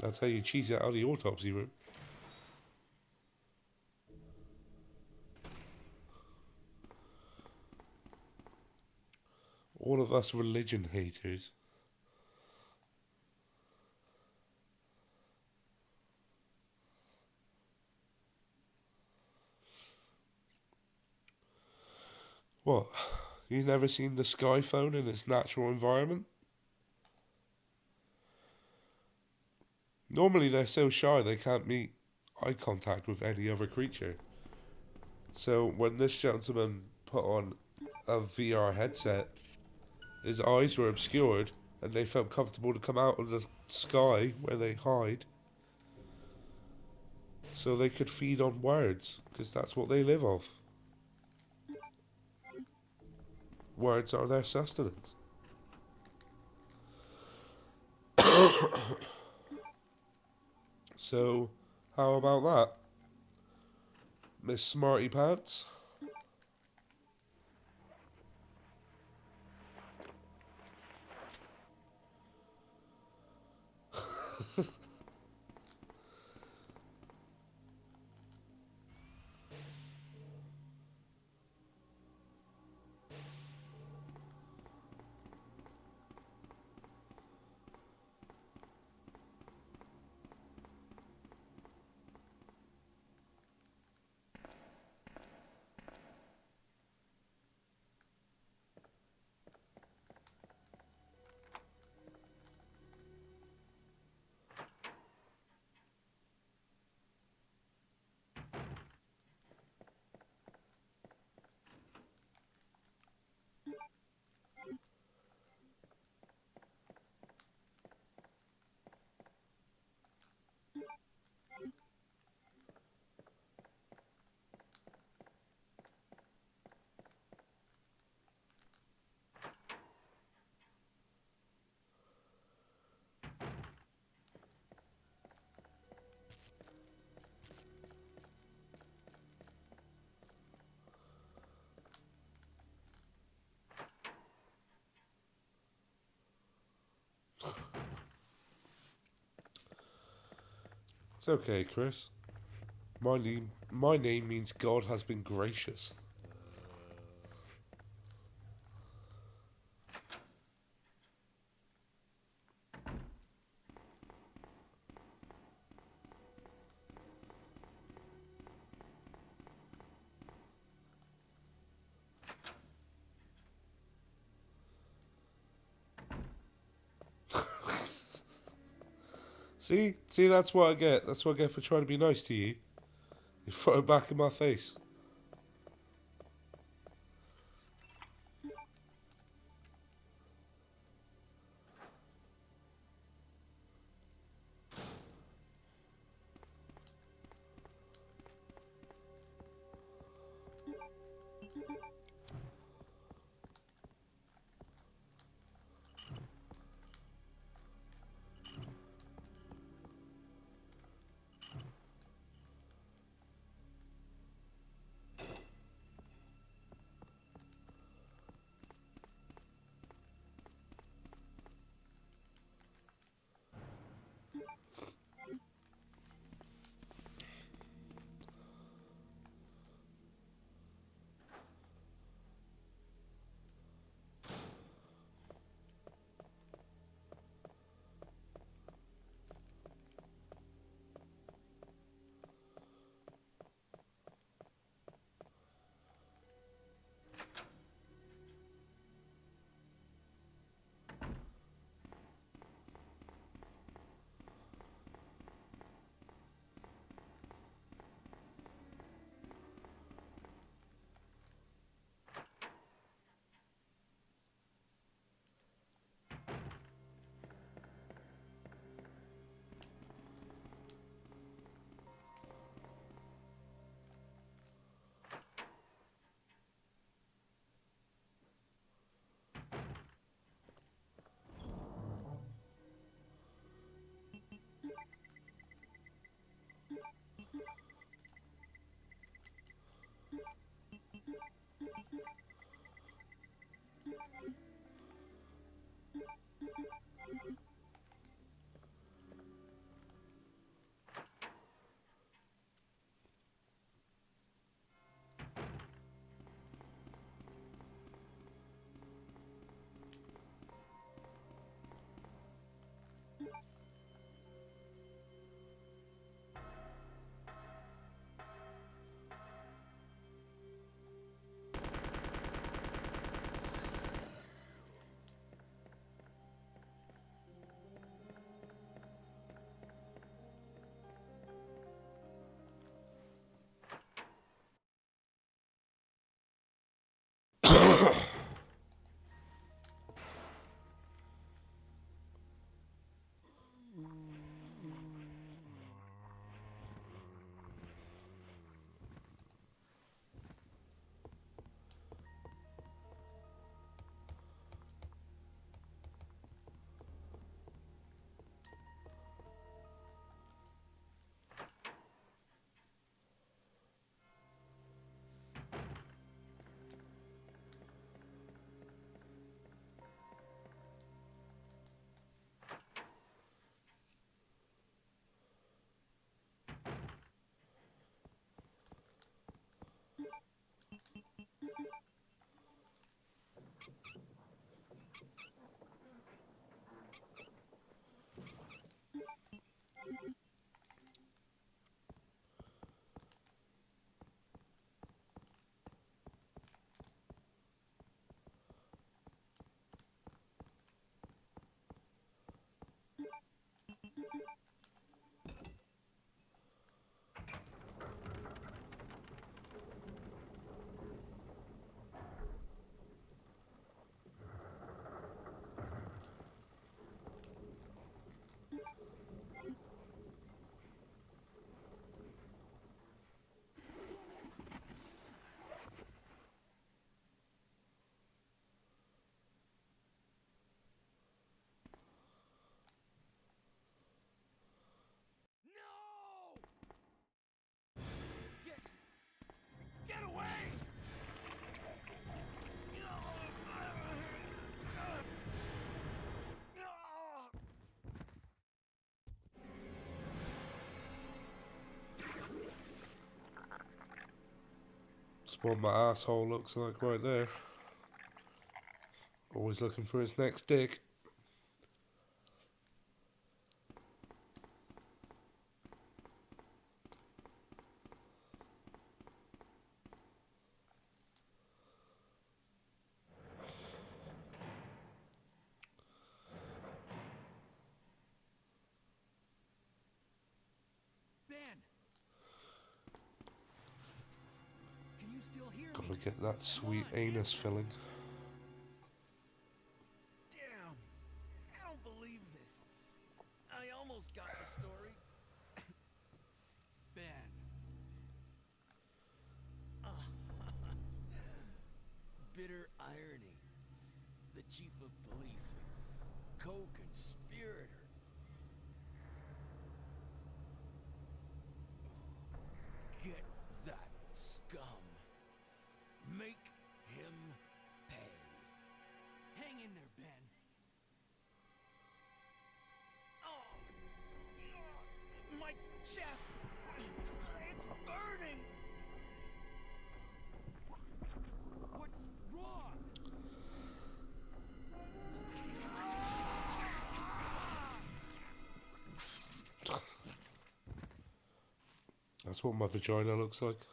That's how you cheese it out of the autopsy room. All of us religion haters. What? You never seen the sky phone in its natural environment? Normally they're so shy they can't meet eye contact with any other creature. So when this gentleman put on a VR headset, his eyes were obscured and they felt comfortable to come out of the sky where they hide so they could feed on words, because that's what they live off. Words are their sustenance. So, how about that, Miss Smarty Pants? It's okay, Chris. My name means God has been gracious. See, that's what I get. That's what I get for trying to be nice to you. You throw it back in my face. That's what my asshole looks like right there. Always looking for his next dick. Ben! Can you still hear Gotta me? get that sweet Come on, anus answer. filling. Damn! I don't believe this. I almost got the story. Ben. Bitter irony. The chief of police, a co-conspirator. Get that scum. Make him pay. Hang in there, Ben. Oh, my chest. It's burning. What's wrong? That's what my vagina looks like.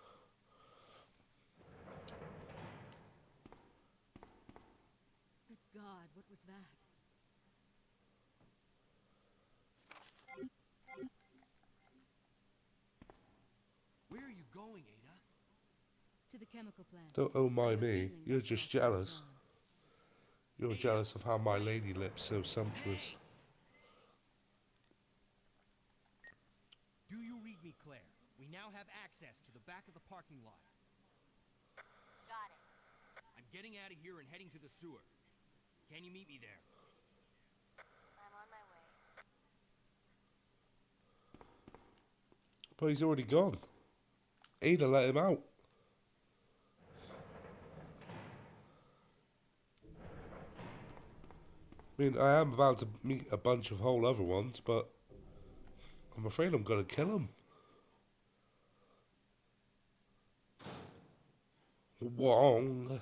Good God, what was that? Where are you going, Ada? To the chemical plant. Don't oh I my have a me. feeling You're that's just where I'll find jealous. John. You're Ada, jealous of how my wait. lady lips so sumptuous. Hey! Do you read me, Claire? We now have access to the back of the parking lot. Got it. I'm getting out of here and heading to the sewer. Can you meet me there? I'm on my way. But he's already gone. Ada let him out. I mean, I am about to meet a bunch of whole other ones, but I'm afraid I'm gonna kill him. Wong.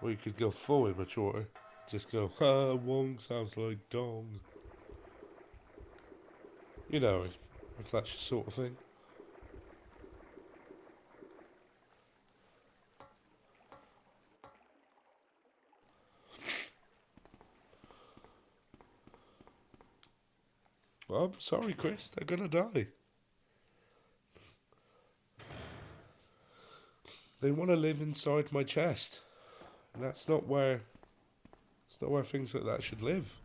Or you could go full immature. Just go, Wong sounds like dong. You know, if that's your sort of thing. Well, I'm sorry, Chris. They're gonna die. They want to live inside my chest, and that's not where. It's not where things like that should live.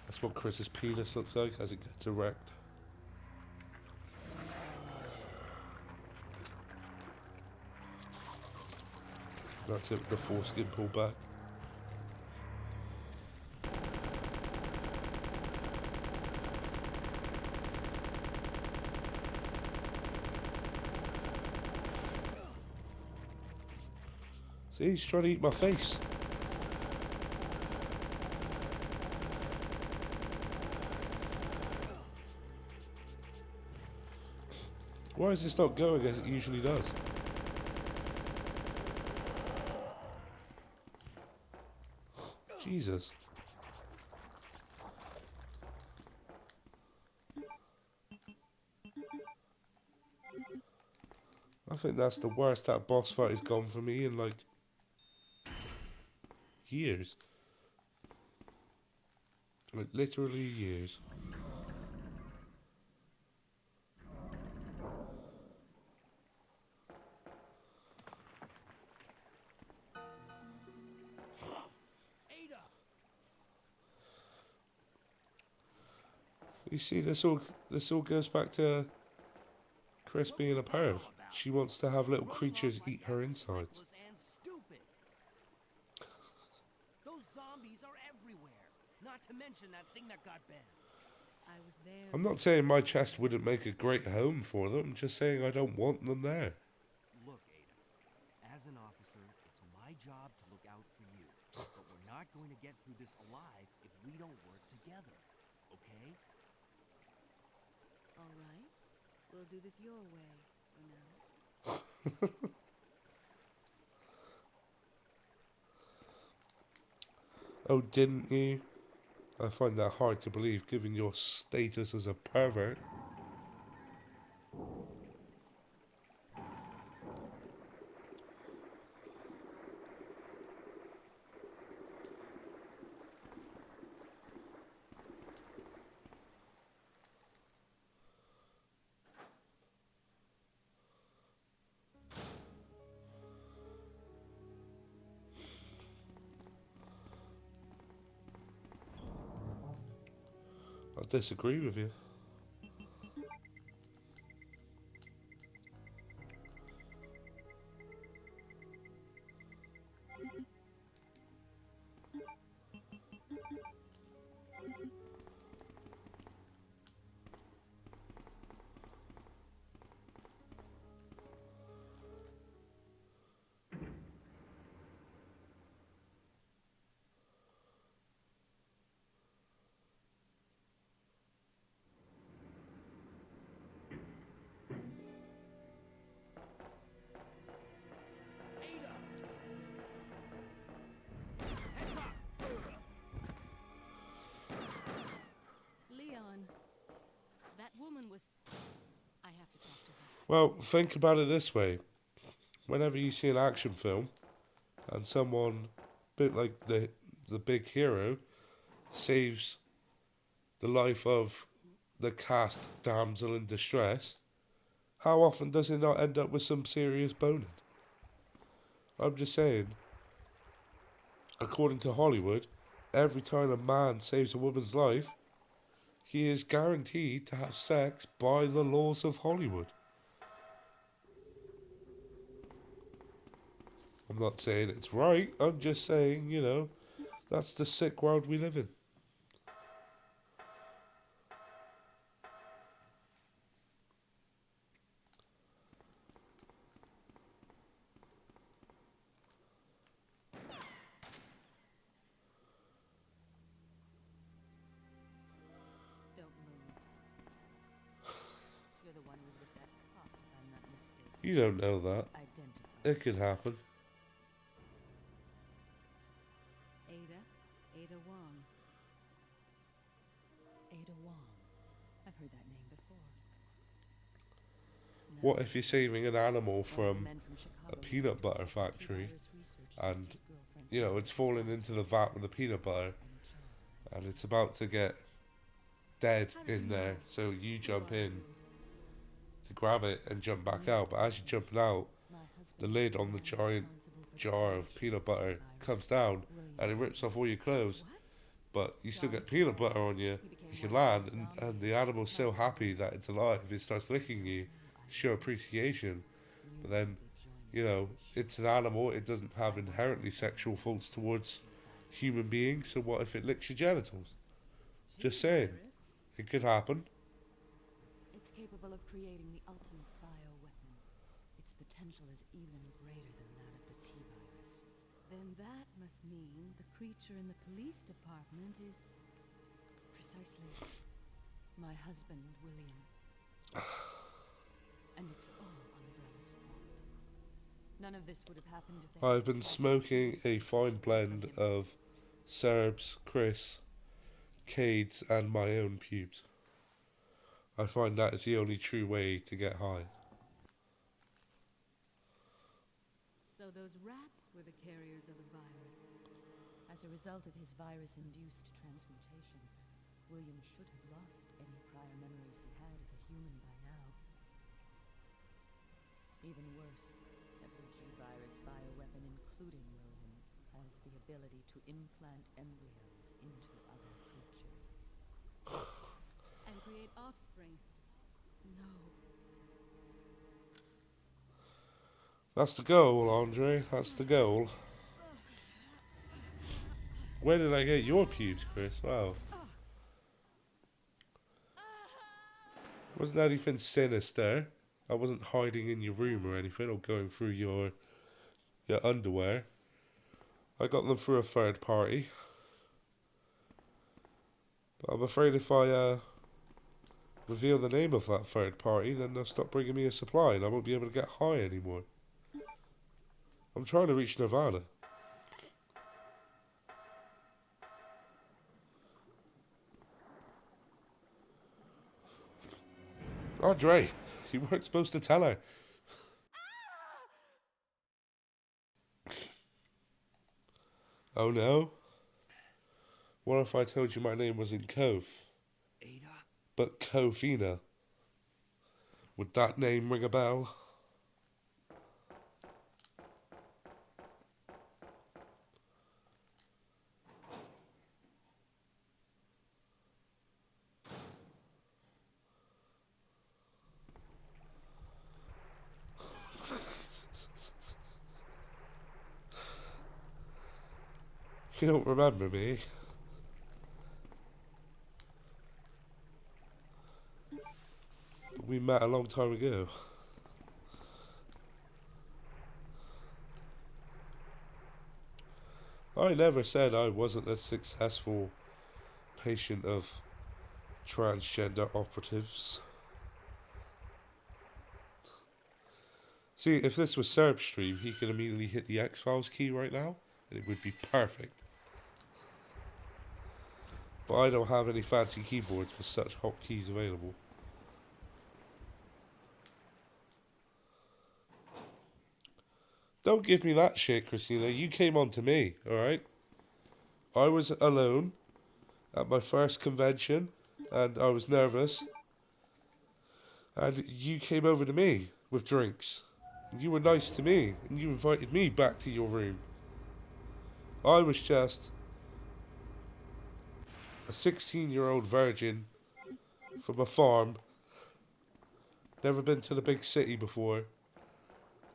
That's what Chris's penis looks like as it gets erect. That's it, the foreskin pulled back. See, he's trying to eat my face. Why is this not going as it usually does? Jesus. I think that's the worst that boss fight has gone for me in like years. Like literally years. Ada! You see, this all goes back to Chris What being was a that perv. all about? She wants to have little Growing creatures up like eat that her was insides. reckless and stupid. Those zombies are everywhere. Not to mention that thing that got Ben. I was there. I'm not saying my chest wouldn't make a great home for them. I'm just saying I don't want them there. Look, Ada, as an officer, it's my job to look out for you. But we're not going to get through this alive if we don't work together. Okay? All right. We'll do this your way for now. Oh, didn't you? I find that hard to believe given your status as a pervert. I disagree with you. Ada! Heads up! Leon, that woman was. I have to talk to her. Well, think about it this way. Whenever you see an action film and someone, bit like the big hero, saves the life of the cast damsel in distress, how often does it not end up with some serious boning? I'm just saying, according to Hollywood, every time a man saves a woman's life, he is guaranteed to have sex by the laws of Hollywood. I'm not saying it's right, I'm just saying, that's the sick world we live in. Don't move. You're the one who was with that cop, if I'm not mistaken. You don't know that. Identify. It could happen. Ada Wong. Ada Wong. I've heard that name before. What if you're saving an animal One of the from men from Chicago a peanut who butter did factory antivirus research and, used his girlfriend's it's falling into the vat with the peanut butter and John. and it's about to get dead How did in you there, know? so you Who jump are in you? to grab it and jump back out, but as you're jumping out, My the husband lid was on the man giant responsible for the jar of creation peanut of butter antivirus, comes down William. and it rips off all your clothes, What? but you still get John's peanut dead. butter on you. He became You can one of land, those and zombies. the animal's so Not happy really. that it's alive, it starts licking you to show appreciation. But then, it's an animal, it doesn't have inherently sexual faults towards human beings, so what if it licks your genitals? Just saying. G-virus? It could happen. It's capable of creating the ultimate bioweapon. Its potential is even greater than that of the T-virus. Then that must mean the creature in the police department is. Precisely. My husband, William. And it's all Umbrella's fault. None of this would have happened if they I've hadn't been tried to smoking steal a some fine from blend him. of Serbs, Chris, Cades, and my own pubes. I find that is the only true way to get high. So those rats were the carriers of the virus. As a result of his virus-induced transmutation, William should have lost any prior memories he had as a human by now. Even worse, every G-virus bioweapon, including William, has the ability to implant embryos into other creatures. And create offspring. No. That's the goal, Andre. That's the goal. Where did I get your pubes, Chris? Wow. Wasn't anything sinister. I wasn't hiding in your room or anything, or going through your underwear. I got them through a third party. But I'm afraid if I reveal the name of that third party, then they'll stop bringing me a supply and I won't be able to get high anymore. I'm trying to reach Nirvana. Andre, you weren't supposed to tell her. Oh no? What if I told you my name wasn't Kof, Ada? but Kofina? Would that name ring a bell? You don't remember me. But we met a long time ago. I never said I wasn't a successful patient of transgender operatives. See, if this was Serb stream, he could immediately hit the X-Files key right now, and it would be perfect. But I don't have any fancy keyboards with such hotkeys available. Don't give me that shit, Christina. You came on to me, alright? I was alone at my first convention, and I was nervous. And you came over to me with drinks. And you were nice to me, and you invited me back to your room. I was just a 16-year-old virgin from a farm. Never been to the big city before.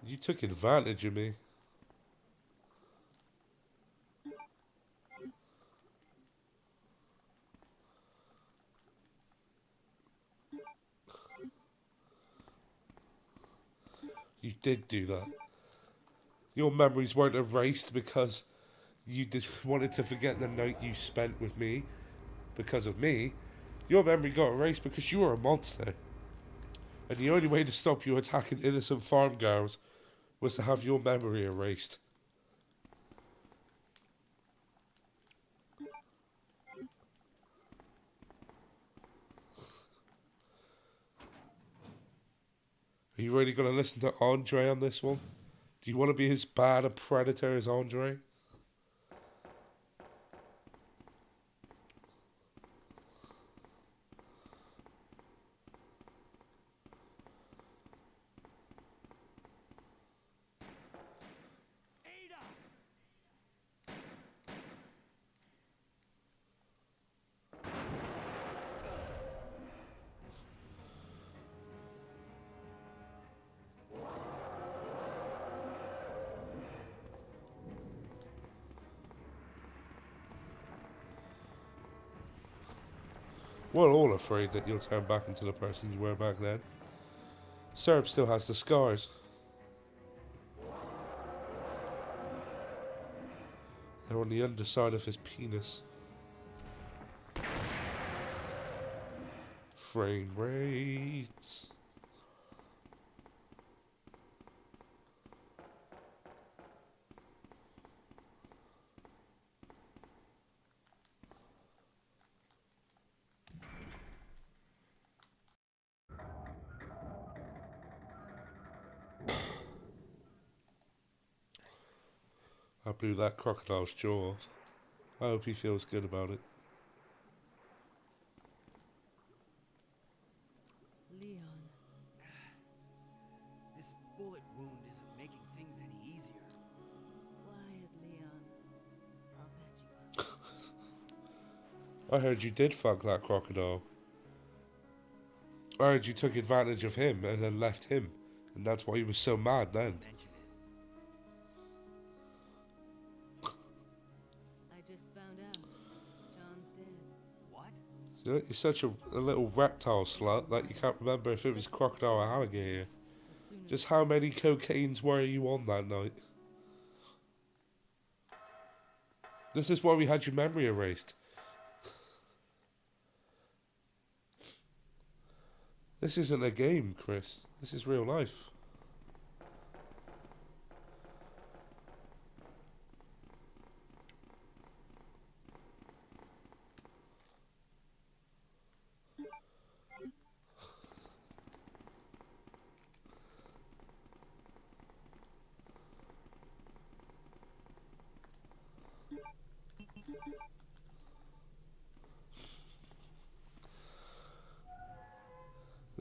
You took advantage of me. You did do that. Your memories weren't erased because you wanted to forget the night you spent with me because of me. Your memory got erased because you were a monster. And the only way to stop you attacking innocent farm girls was to have your memory erased. Are you really going to listen to Andre on this one? Do you want to be as bad a predator as Andre? Ada! We're all afraid that you'll turn back into the person you were back then. Serb still has the scars. They're on the underside of his penis. Frame rates. I blew that crocodile's jaw off. I hope he feels good about it. Leon, This bullet wound isn't making things any easier. quiet, Leon. I'll patch you up. I heard you did fuck that crocodile. I heard you took advantage of him and then left him. And that's why he was so mad then. Mention it. I just found out. John's dead. What? You're such a little reptile slut that you can't remember if it was crocodile or alligator. The sooner Just how many cocaines were you on that night? This is why we had your memory erased. This isn't a game, Chris. This is real life.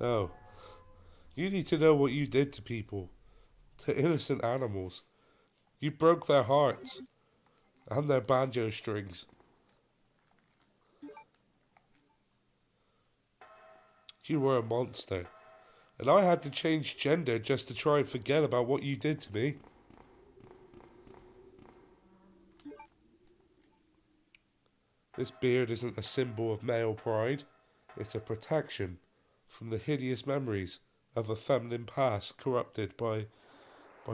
No. You need to know what you did to people. To innocent animals. You broke their hearts. And their banjo strings. You were a monster. And I had to change gender just to try and forget about what you did to me. This beard isn't a symbol of male pride. It's a protection from the hideous memories of a feminine past corrupted by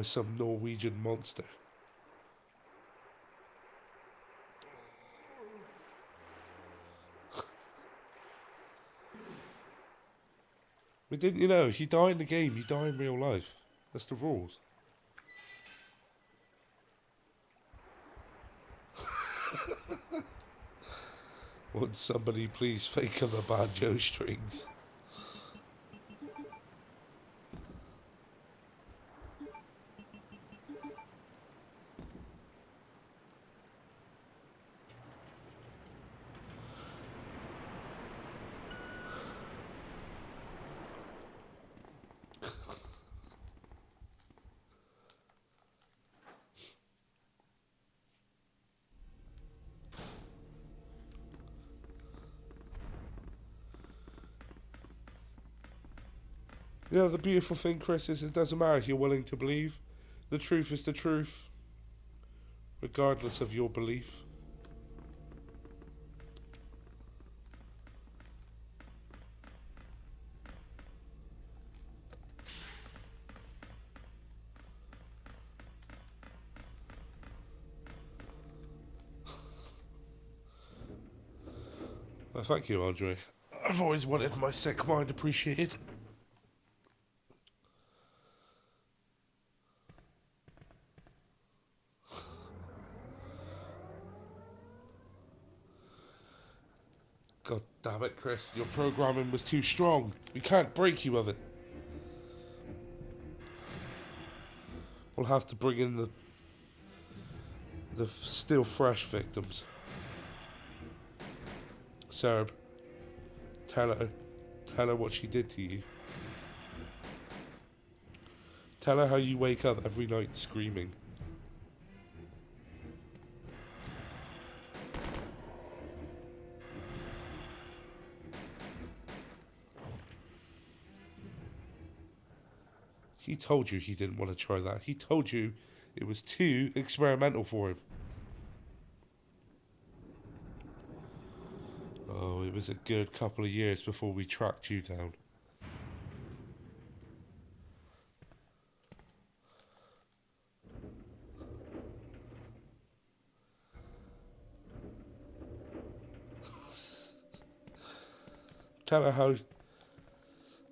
some Norwegian monster. But didn't you know, you die in the game, you die in real life. That's the rules. Would somebody please fake the banjo strings? You know, the beautiful thing, Chris, is it doesn't matter if you're willing to believe. The truth is the truth, regardless of your belief. Well, thank you, Andre. I've always wanted my sick mind appreciated. God damn it, Chris. Your programming was too strong. We can't break you of it. We'll have to bring in the still fresh victims. Serb, tell her what she did to you. Tell her how you wake up every night screaming. He told you he didn't want to try that. He told you it was too experimental for him. Oh, it was a good couple of years before we tracked you down. Tell her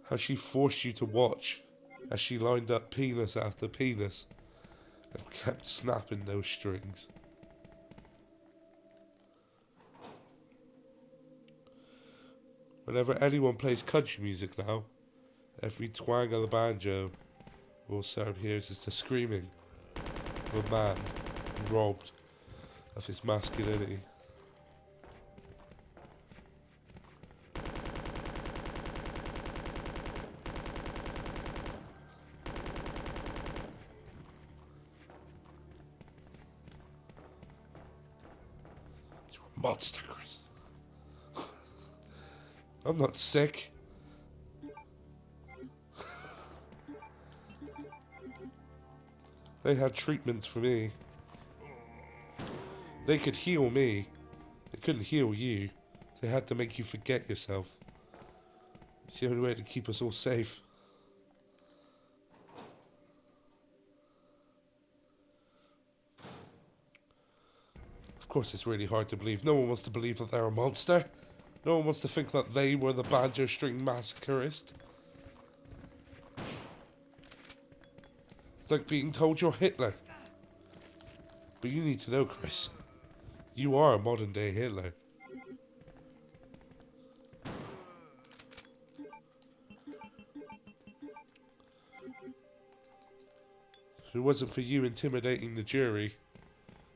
how she forced you to watch as she lined up penis after penis and kept snapping those strings. Whenever anyone plays country music now, every twang of the banjo all Serb hears is the screaming of a man robbed of his masculinity. You're a monster, Chris. I'm not sick. They had treatments for me. They could heal me. They couldn't heal you. They had to make you forget yourself. It's the only way to keep us all safe. Of course, it's really hard to believe. No one wants to believe that they're a monster. No one wants to think that they were the Banjo String massacreist. It's like being told you're Hitler. But you need to know, Chris. You are a modern day Hitler. If it wasn't for you intimidating the jury,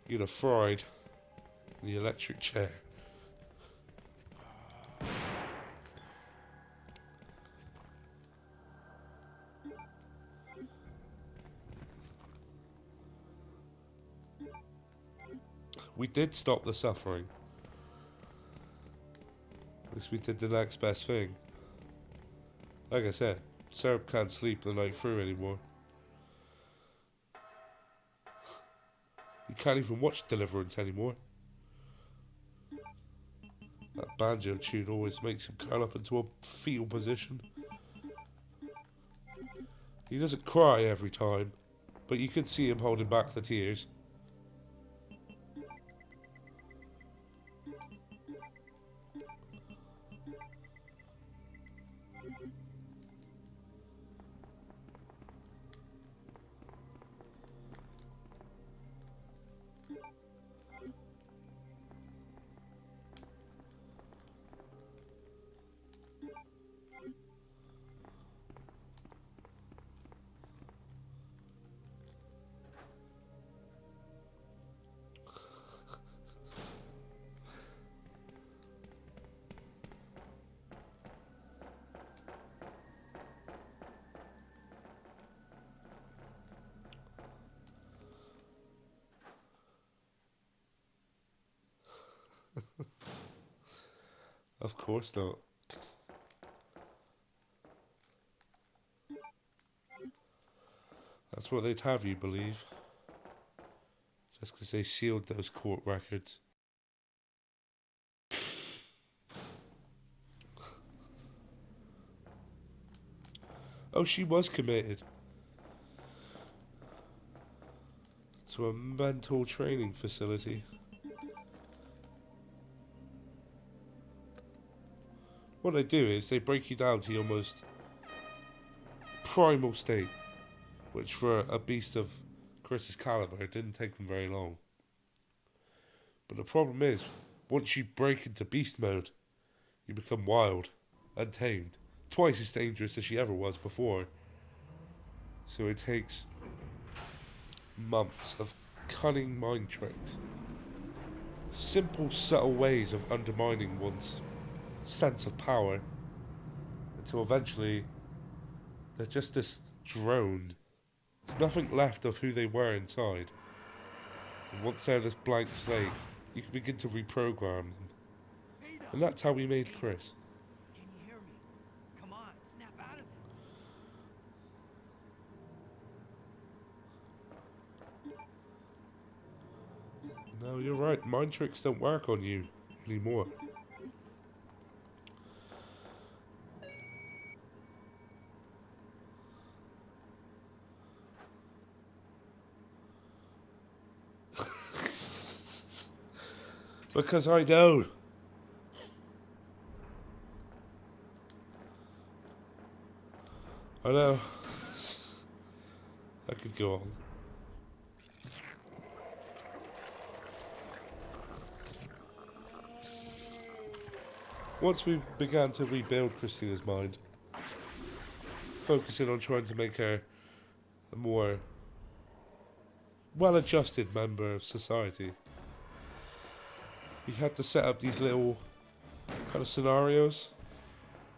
you'd have fried in the electric chair. We did stop the suffering. At least we did the next best thing. Like I said, Serb can't sleep the night through anymore. You can't even watch Deliverance anymore. That banjo tune always makes him curl up into a fetal position. He doesn't cry every time, but you can see him holding back the tears. Of course not. That's what they'd have you believe. Just because they sealed those court records. Oh, she was committed to a mental training facility. What they do is they break you down to your most primal state, which for a beast of Chris's caliber, it didn't take them very long. But the problem is, once you break into beast mode, you become wild, untamed, twice as dangerous as she ever was before. So it takes months of cunning mind tricks, simple, subtle ways of undermining one's sense of power, until eventually they're just this drone. There's nothing left of who they were inside. And once they're this blank slate, you can begin to reprogram them. And that's how we made Chris. Can you hear me? Come on, snap out of it. No, you're right. Mind tricks don't work on you anymore. Because I know. I know. I could go on. Once we began to rebuild Christina's mind, focusing on trying to make her a more well-adjusted member of society, we had to set up these little kind of scenarios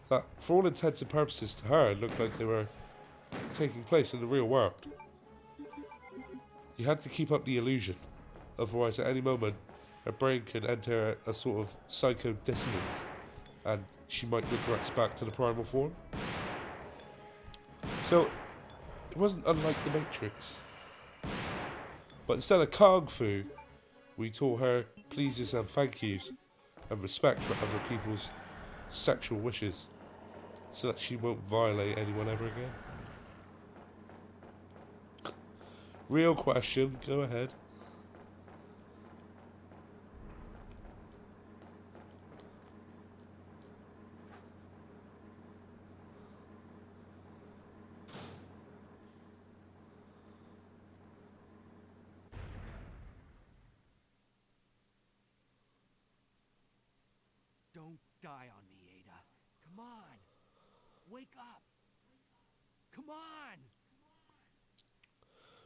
that, for all intents and purposes to her, looked like they were taking place in the real world. You had to keep up the illusion, otherwise at any moment her brain could enter a sort of psycho dissonance and she might regress back to the primal form. So it wasn't unlike the Matrix. But instead of Kung Fu, we taught her pleases and thank yous and respect for other people's sexual wishes, so that she won't violate anyone ever again. Real question, go ahead. Don't die on me, Ada. Come on. Wake up. Come on.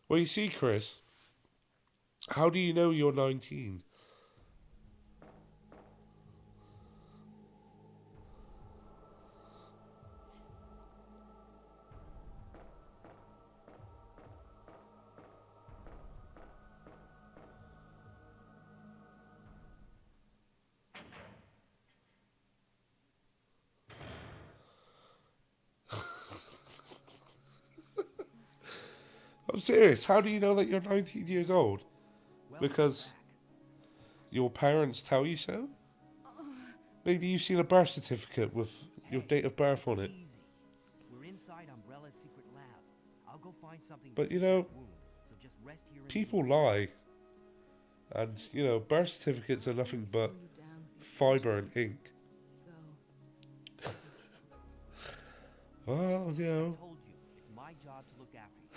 Well, you see, Chris, how do you know you're 19? I'm serious. How do you know that you're 19 years old? Welcome Because back. your parents tell you so? Maybe you've seen a birth certificate with your Hey, date of birth take on it. Easy. We're inside Umbrella's secret lab. I'll go find something to But you treat know, that wound, so just rest here in the people meantime. lie. And, you know, birth certificates are nothing Slow but you down with your fibre and injuries. ink. Go. Save yourself. Well, you I know, told you, it's my job to look after you.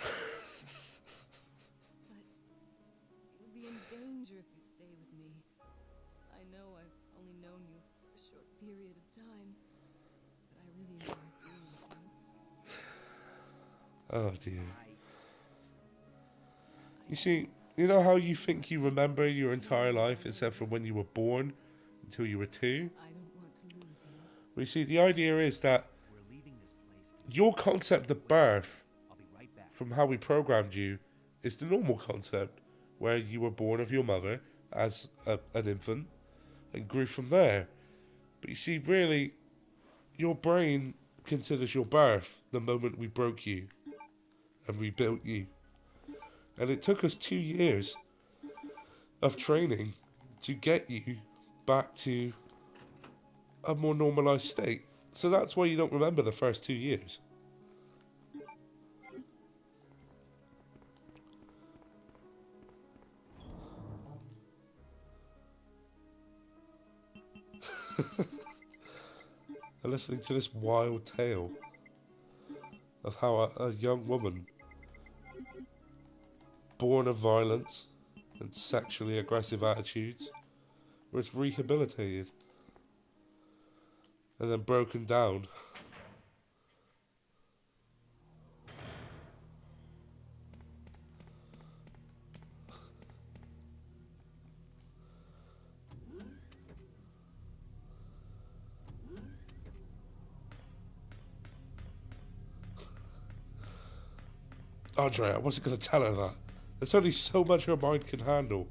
But you'll be in danger if you stay with me. I know I've only known you for a short period of time, but I really enjoy being with you. oh dear. I You see, you know how you think you remember your entire life except for when you were born until you were 2? I don't want to lose you. Well, you see, the idea is that we're leaving this place to your concept of birth, I'll be right back. from how we programmed you, is the normal concept, where you were born of your mother as an infant and grew from there. But you see, really, your brain considers your birth the moment we broke you and rebuilt you. And it took us 2 years of training to get you back to a more normalized state. So that's why you don't remember the first 2 years. And listening to this wild tale of how a young woman born of violence and sexually aggressive attitudes was rehabilitated and then broken down. Andre, I wasn't going to tell her that. There's only so much her mind can handle.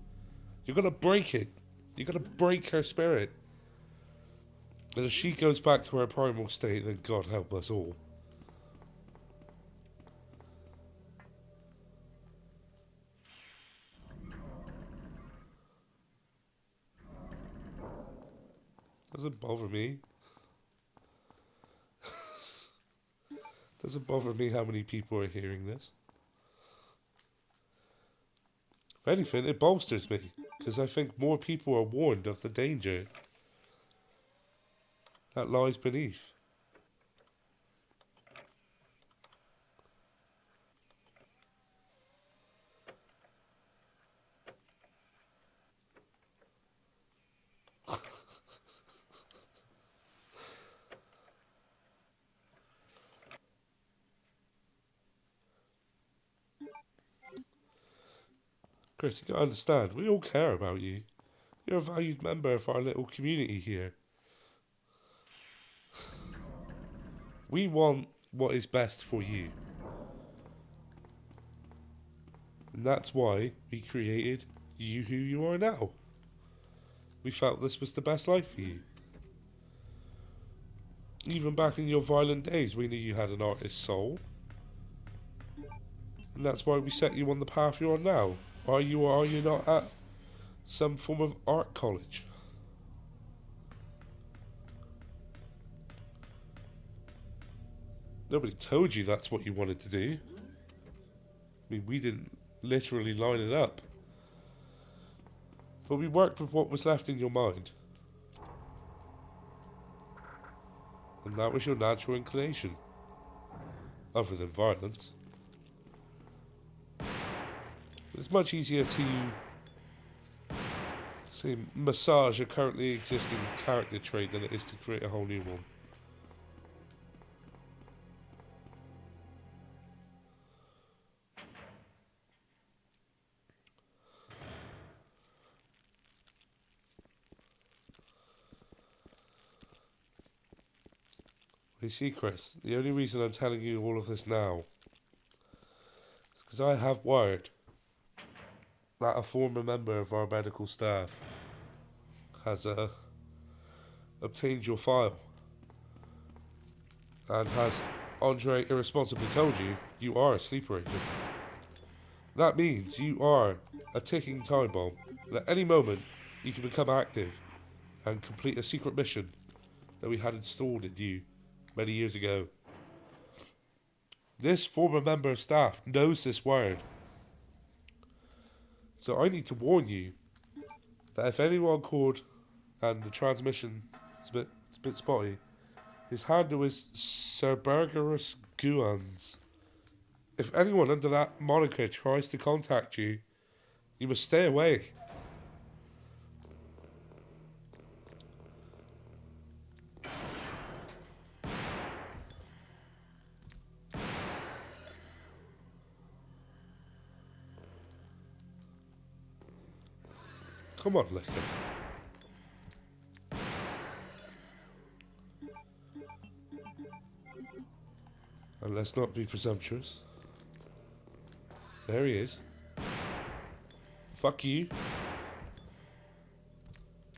You're going to break it. You're going to break her spirit. And if she goes back to her primal state, then God help us all. Doesn't bother me. Doesn't bother me how many people are hearing this. If anything, it bolsters me, because I think more people are warned of the danger that lies beneath. Chris, you gotta understand, we all care about you. You're a valued member of our little community here. We want what is best for you. And that's why we created you who you are now. We felt this was the best life for you. Even back in your violent days, we knew you had an artist's soul. And that's why we set you on the path you're on now. Are you or are you not at some form of art college? Nobody told you that's what you wanted to do. I mean, we didn't literally line it up. But we worked with what was left in your mind. And that was your natural inclination. Other than violence. It's much easier to, say, massage a currently existing character trait than it is to create a whole new one. You see, Chris, the only reason I'm telling you all of this now is because I have word that a former member of our medical staff has obtained your file and has Andre irresponsibly told you you are a sleeper agent. That means you are a ticking time bomb, and at any moment you can become active and complete a secret mission that we had installed in you many years ago. This former member of staff knows this word. So I need to warn you that if anyone called and the transmission is a bit spotty, his handle is Cerberus Guans. If anyone under that moniker tries to contact you, you must stay away. Come on, Licker. And let's not be presumptuous. There he is. Fuck you.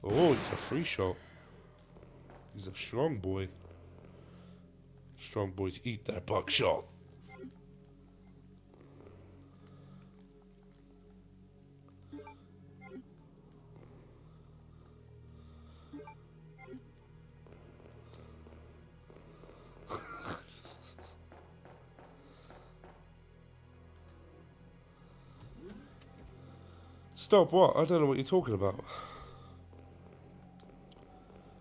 Oh, he's a free shot. He's a strong boy. Strong boys eat their buckshot. Stop what? I don't know what you're talking about.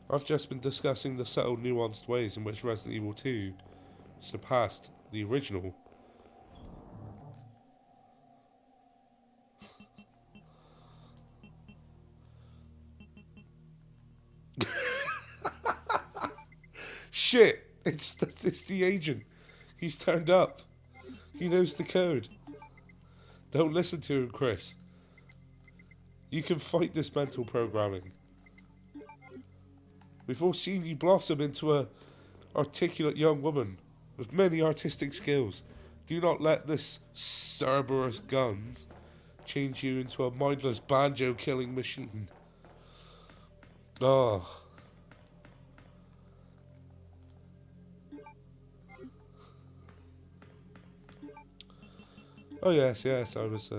I've just been discussing the subtle, nuanced ways in which Resident Evil 2 surpassed the original. Shit! It's the agent. He's turned up. He knows the code. Don't listen to him, Chris. You can fight this mental programming. We've all seen you blossom into a articulate young woman with many artistic skills. Do not let this Cerberus guns change you into a mindless banjo killing machine. Oh. Oh yes, I was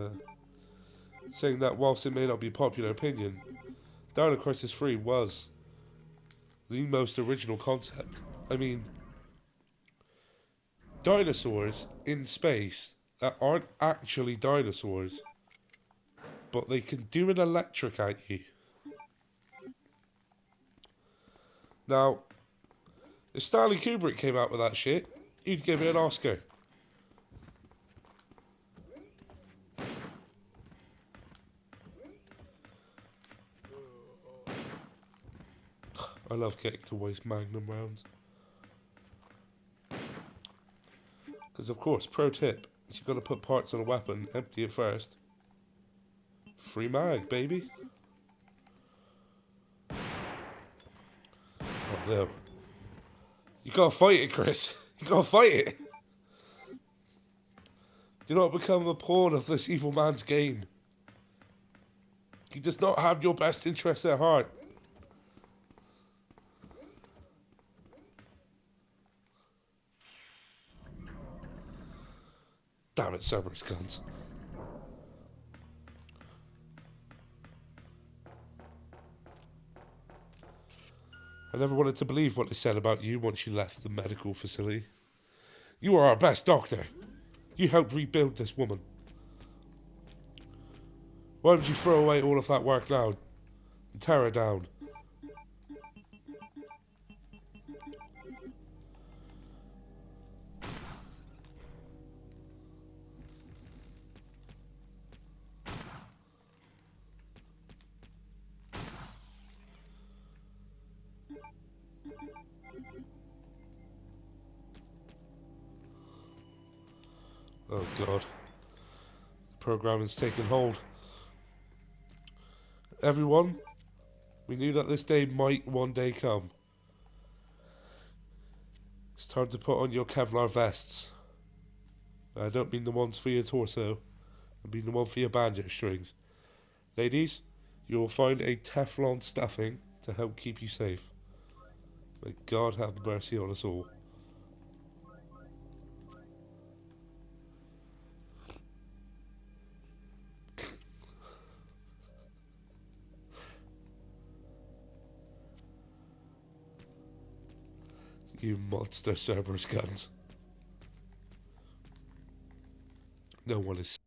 saying that whilst it may not be popular opinion, Dino Crisis 3 was the most original concept. I mean, dinosaurs in space that aren't actually dinosaurs, but they can do an electric at you. Now, if Stanley Kubrick came out with that shit, you'd give it an Oscar. I love getting to waste Magnum rounds. Because of course, pro tip, if you're going to put parts on a weapon, empty it first. Free mag, baby. Oh no. You gotta fight it, Chris. You gotta fight it. Do not become a pawn of this evil man's game. He does not have your best interest at heart. Damn it, Cerberus guns. I never wanted to believe what they said about you once you left the medical facility. You are our best doctor. You helped rebuild this woman. Why would you throw away all of that work now and tear her down? Oh god. The program is taking hold. Everyone, we knew that this day might one day come. It's time to put on your Kevlar vests. I don't mean the ones for your torso. I mean the one for your banjo strings. Ladies, you will find a Teflon stuffing to help keep you safe. May God have mercy on us all. You monster Cerberus guns. No one is.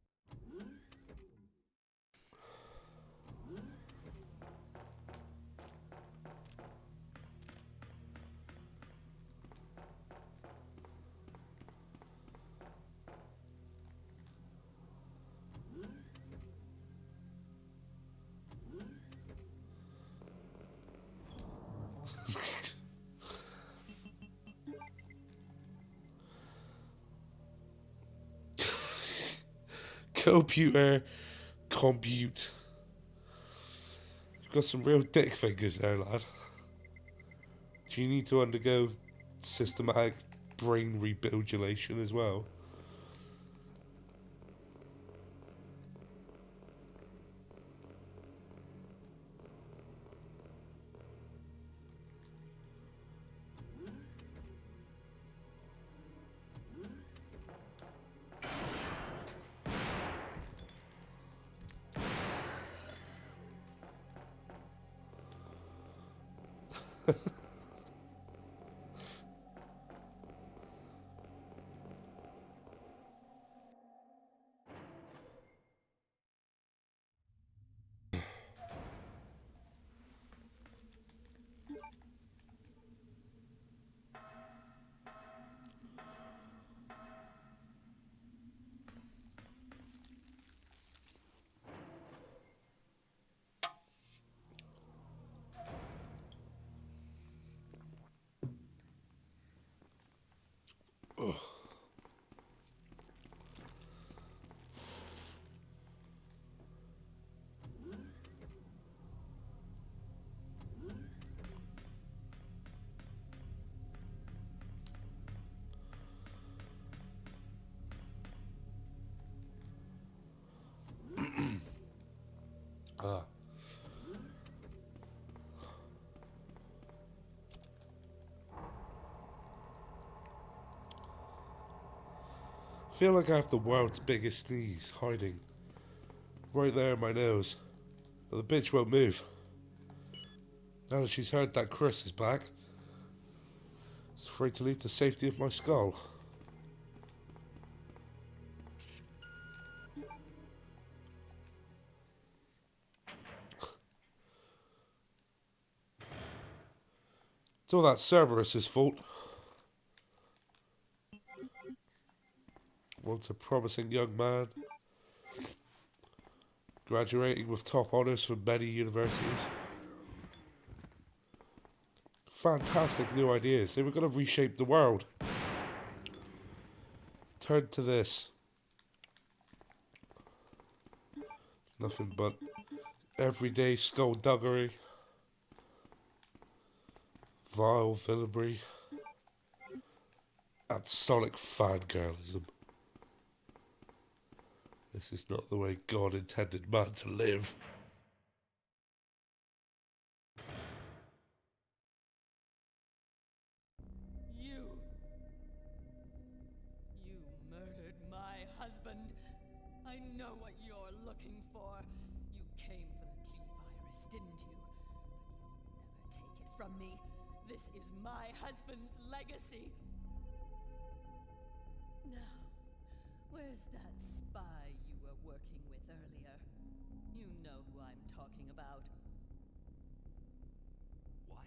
Computer. Compute. You've got some real dick fingers there, lad. Do you need to undergo systematic brain rebuildulation as well? Ah. I feel like I have the world's biggest sneeze hiding right there in my nose. But the bitch won't move. Now that she's heard that Chris is back, she's afraid to leave the safety of my skull. It's all that Cerberus's fault. Once a promising young man, graduating with top honours from many universities. Fantastic new ideas. They were going to reshape the world. Turn to this. Nothing but everyday skullduggery, vile villainy, and sonic fangirlism. This is not the way God intended man to live. You murdered my husband. I know what you're looking for. You came for the G-Virus, didn't you? But you'll never take it from me. This is my husband's legacy. Now, where's that spy you were working with earlier? You know who I'm talking about. What?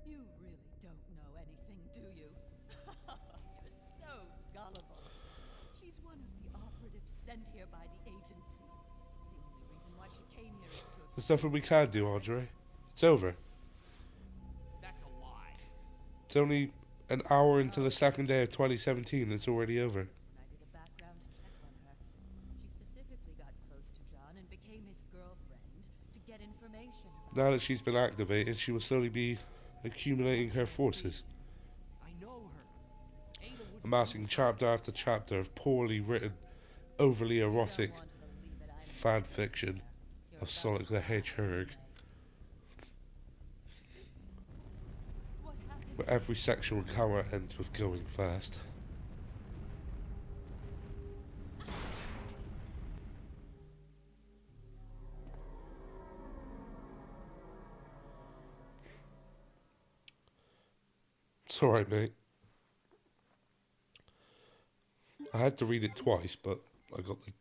You really don't know anything, do you? You're so gullible. She's one of the operatives sent here by the agency. The only reason why she came here is to... There's nothing we can do, Andre. It's over. That's a lie. It's only an hour into the second day of 2017. It's already over. When I did a background check on her, she specifically got close to John and became his girlfriend to get information about... Now that she's been activated, she will slowly be accumulating her forces, I know her. Ada wouldn't amassing do chapter after chapter of poorly written, overly You don't erotic want to believe it, I'm fan fiction You're of about Sonic to the find out Hedgehog, anyway. What happened? where every sexual encounter ends with going fast. It's alright, mate. I had to read it twice, but I got the...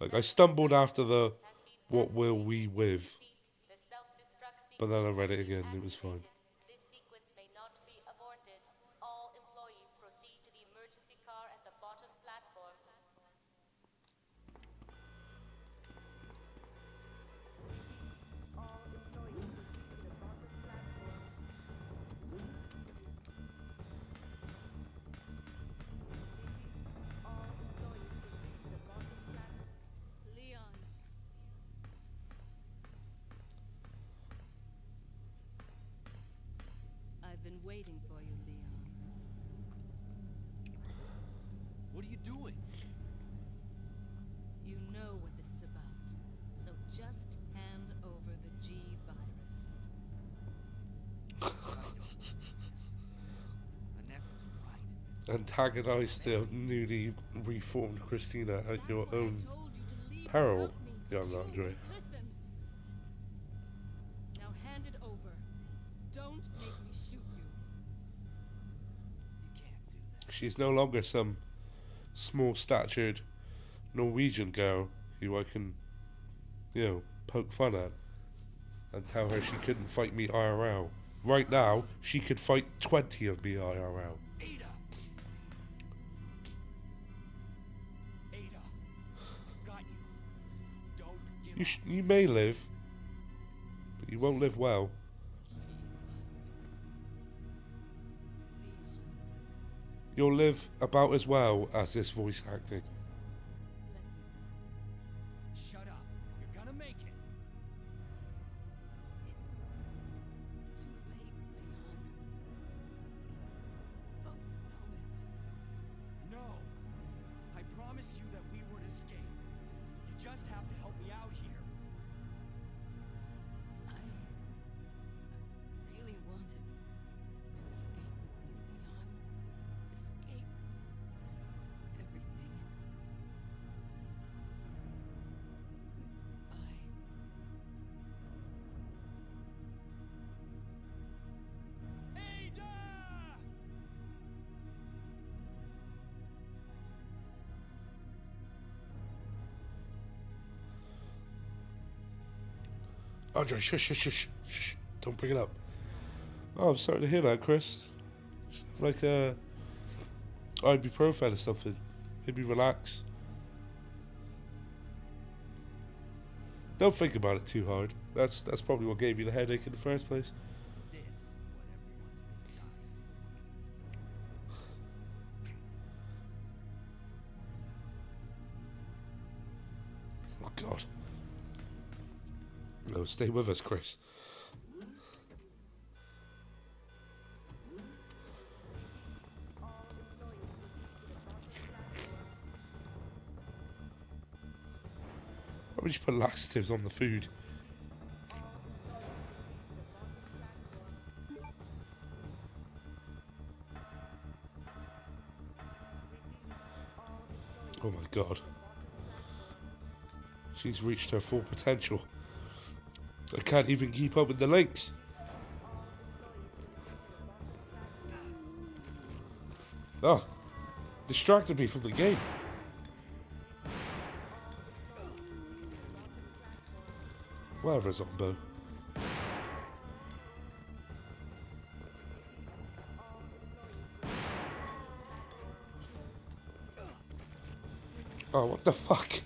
Like, I stumbled after the "What will we with?" But then I read it again, it was fine. This sequence may not be aborted. All employees proceed to the emergency car at the bottom platform. Leon. I've been waiting for you, Leon. What are you doing? You know what this is about, so just hand over the G virus. I don't believe this. Annette was right. Antagonize the newly reformed Christina at That's your why I own told you to leave peril, without me. young You Andre. Listen. Now hand it over. Don't make me shoot you. You can't do that. She's no longer some small-statured Norwegian girl who I can, poke fun at and tell her she couldn't fight me IRL. Right now, she could fight 20 of me IRL. Ada! Ada! I've got you. Don't give up. You may live, but you won't live well. Leon, You'll live about as well as this voice acting. just let me go. Shut up. You're gonna make it. It's too late, Leon. We both know it. No. I promised you that we would escape. You just have to help me out here. I really wanted to escape with you, Leon. Escape from everything. Goodbye. Ada! Andre, shush, shush, shush, shh. Don't bring it up. Oh, I'm sorry to hear that, Chris. Just have like a ibuprofen or something. Maybe relax. Don't think about it too hard. That's probably what gave you the headache in the first place. This is what everyone's been dying. Oh God. No, stay with us, Chris. Why would you put laxatives on the food? Oh my God. She's reached her full potential. I can't even keep up with the links. Oh, distracted me from the game. Whatever, Zombo. Oh, what the fuck?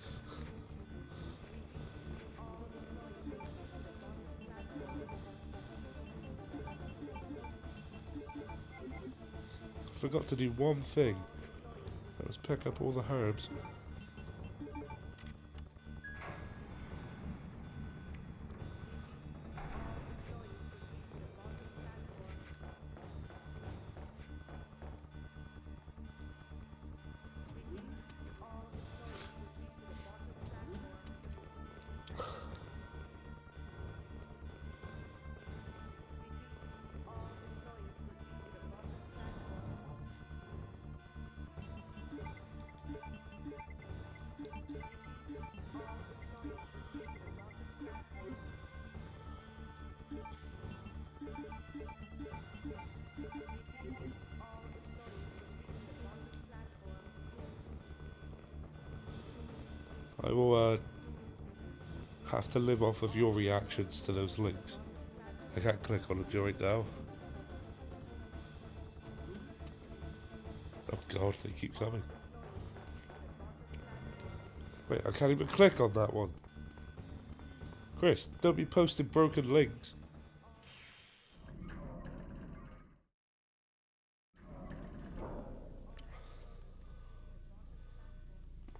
Forgot to do one thing. That was pick up all the herbs. I will have to live off of your reactions to those links. I can't click on them right now. Oh god, they keep coming. Wait, I can't even click on that one. Chris, don't be posting broken links.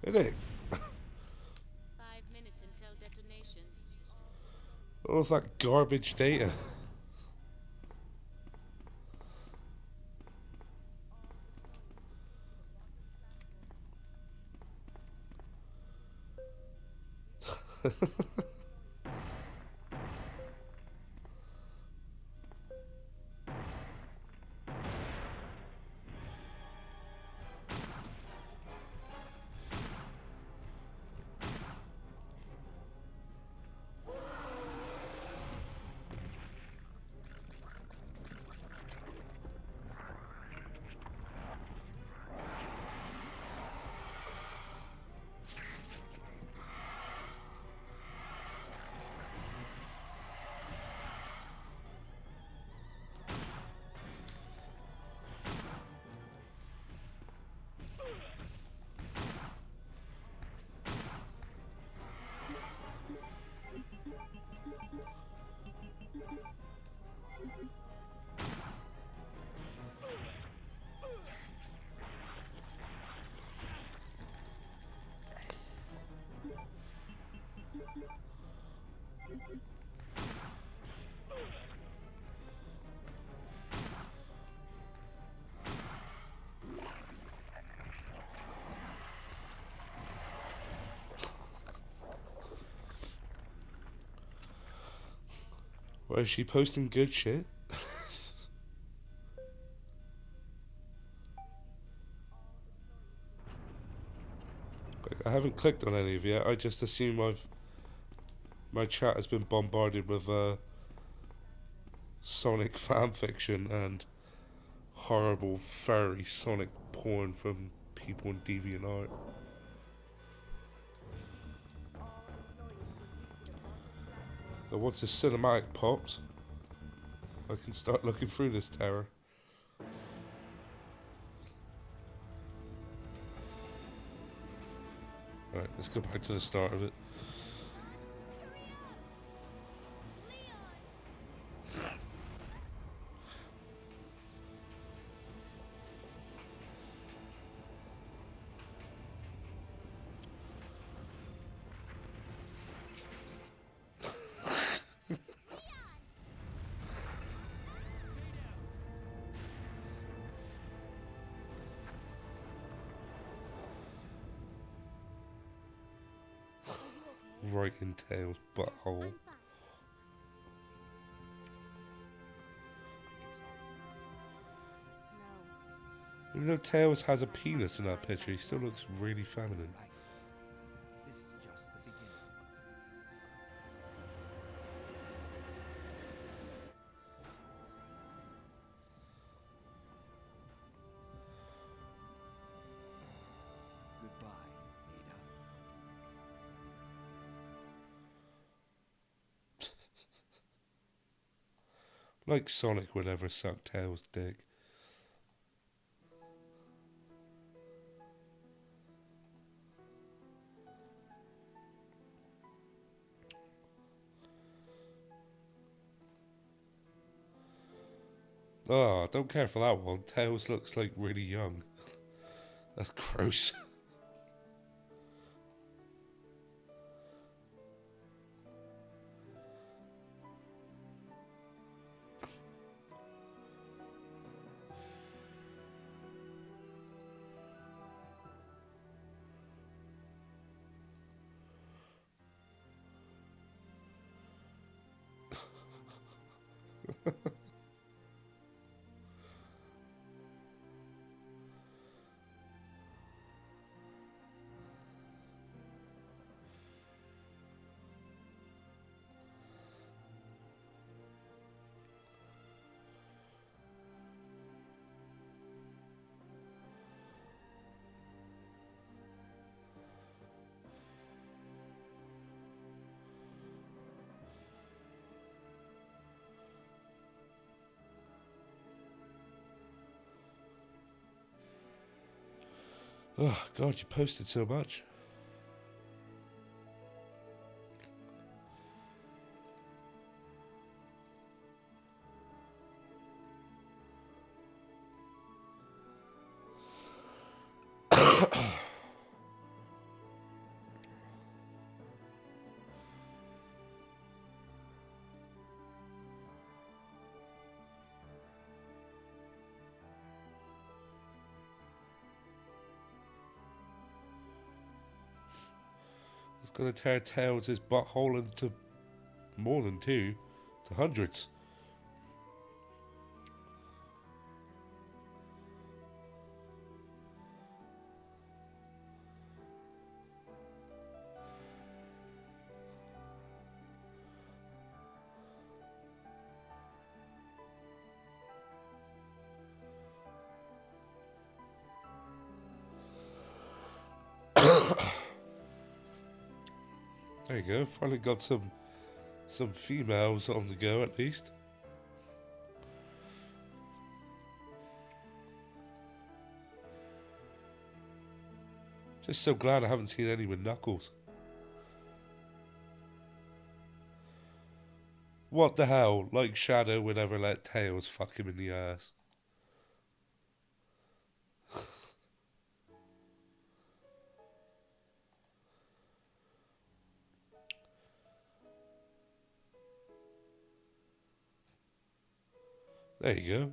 Innit? 5 minutes until detonation. All of that garbage data. Why is she posting good shit? I haven't clicked on any of it yet. I just assume my chat has been bombarded with Sonic fanfiction and horrible furry Sonic porn from people in DeviantArt. But once the cinematic pops, I can start looking through this terror. Alright, let's go back to the start of it. Right in Tails' butthole. I'm fine. It's over. No. Even though Tails has a penis in that picture, he still looks really feminine. Right. This is just the beginning. Like Sonic would ever suck Tails' dick. Oh, I don't care for that one. Tails looks like really young. That's gross. Oh, God, you posted so much. It's gonna tear Tails' butthole into more than two, to hundreds. There you go. Finally got some females on the go at least. Just so glad I haven't seen any with Knuckles. What the hell? Like Shadow would ever let Tails fuck him in the ass. There you go.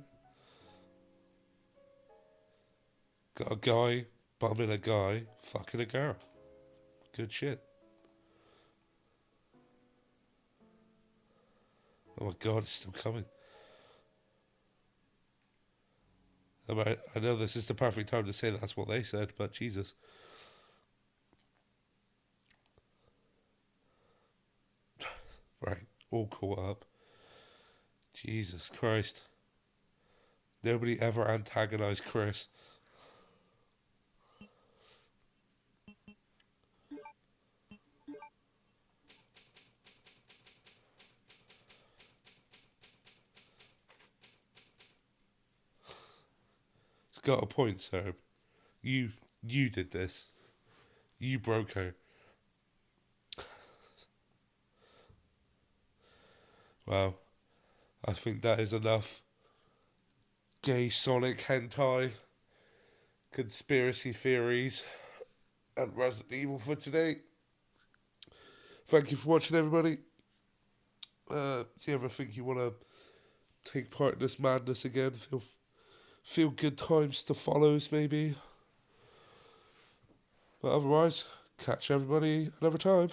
Got a guy bumming a guy, fucking a girl. Good shit. Oh my God, it's still coming. I know this is the perfect time to say that's what they said, but Jesus. Right, all caught up. Jesus Christ. Nobody ever antagonized Chris. It's got a point, sir. You did this. You broke her. Wow. I think that is enough gay Sonic hentai, conspiracy theories, and Resident Evil for today. Thank you for watching, everybody. Do you ever think you want to take part in this madness again? Feel good times to follows, maybe. But otherwise, catch everybody another time.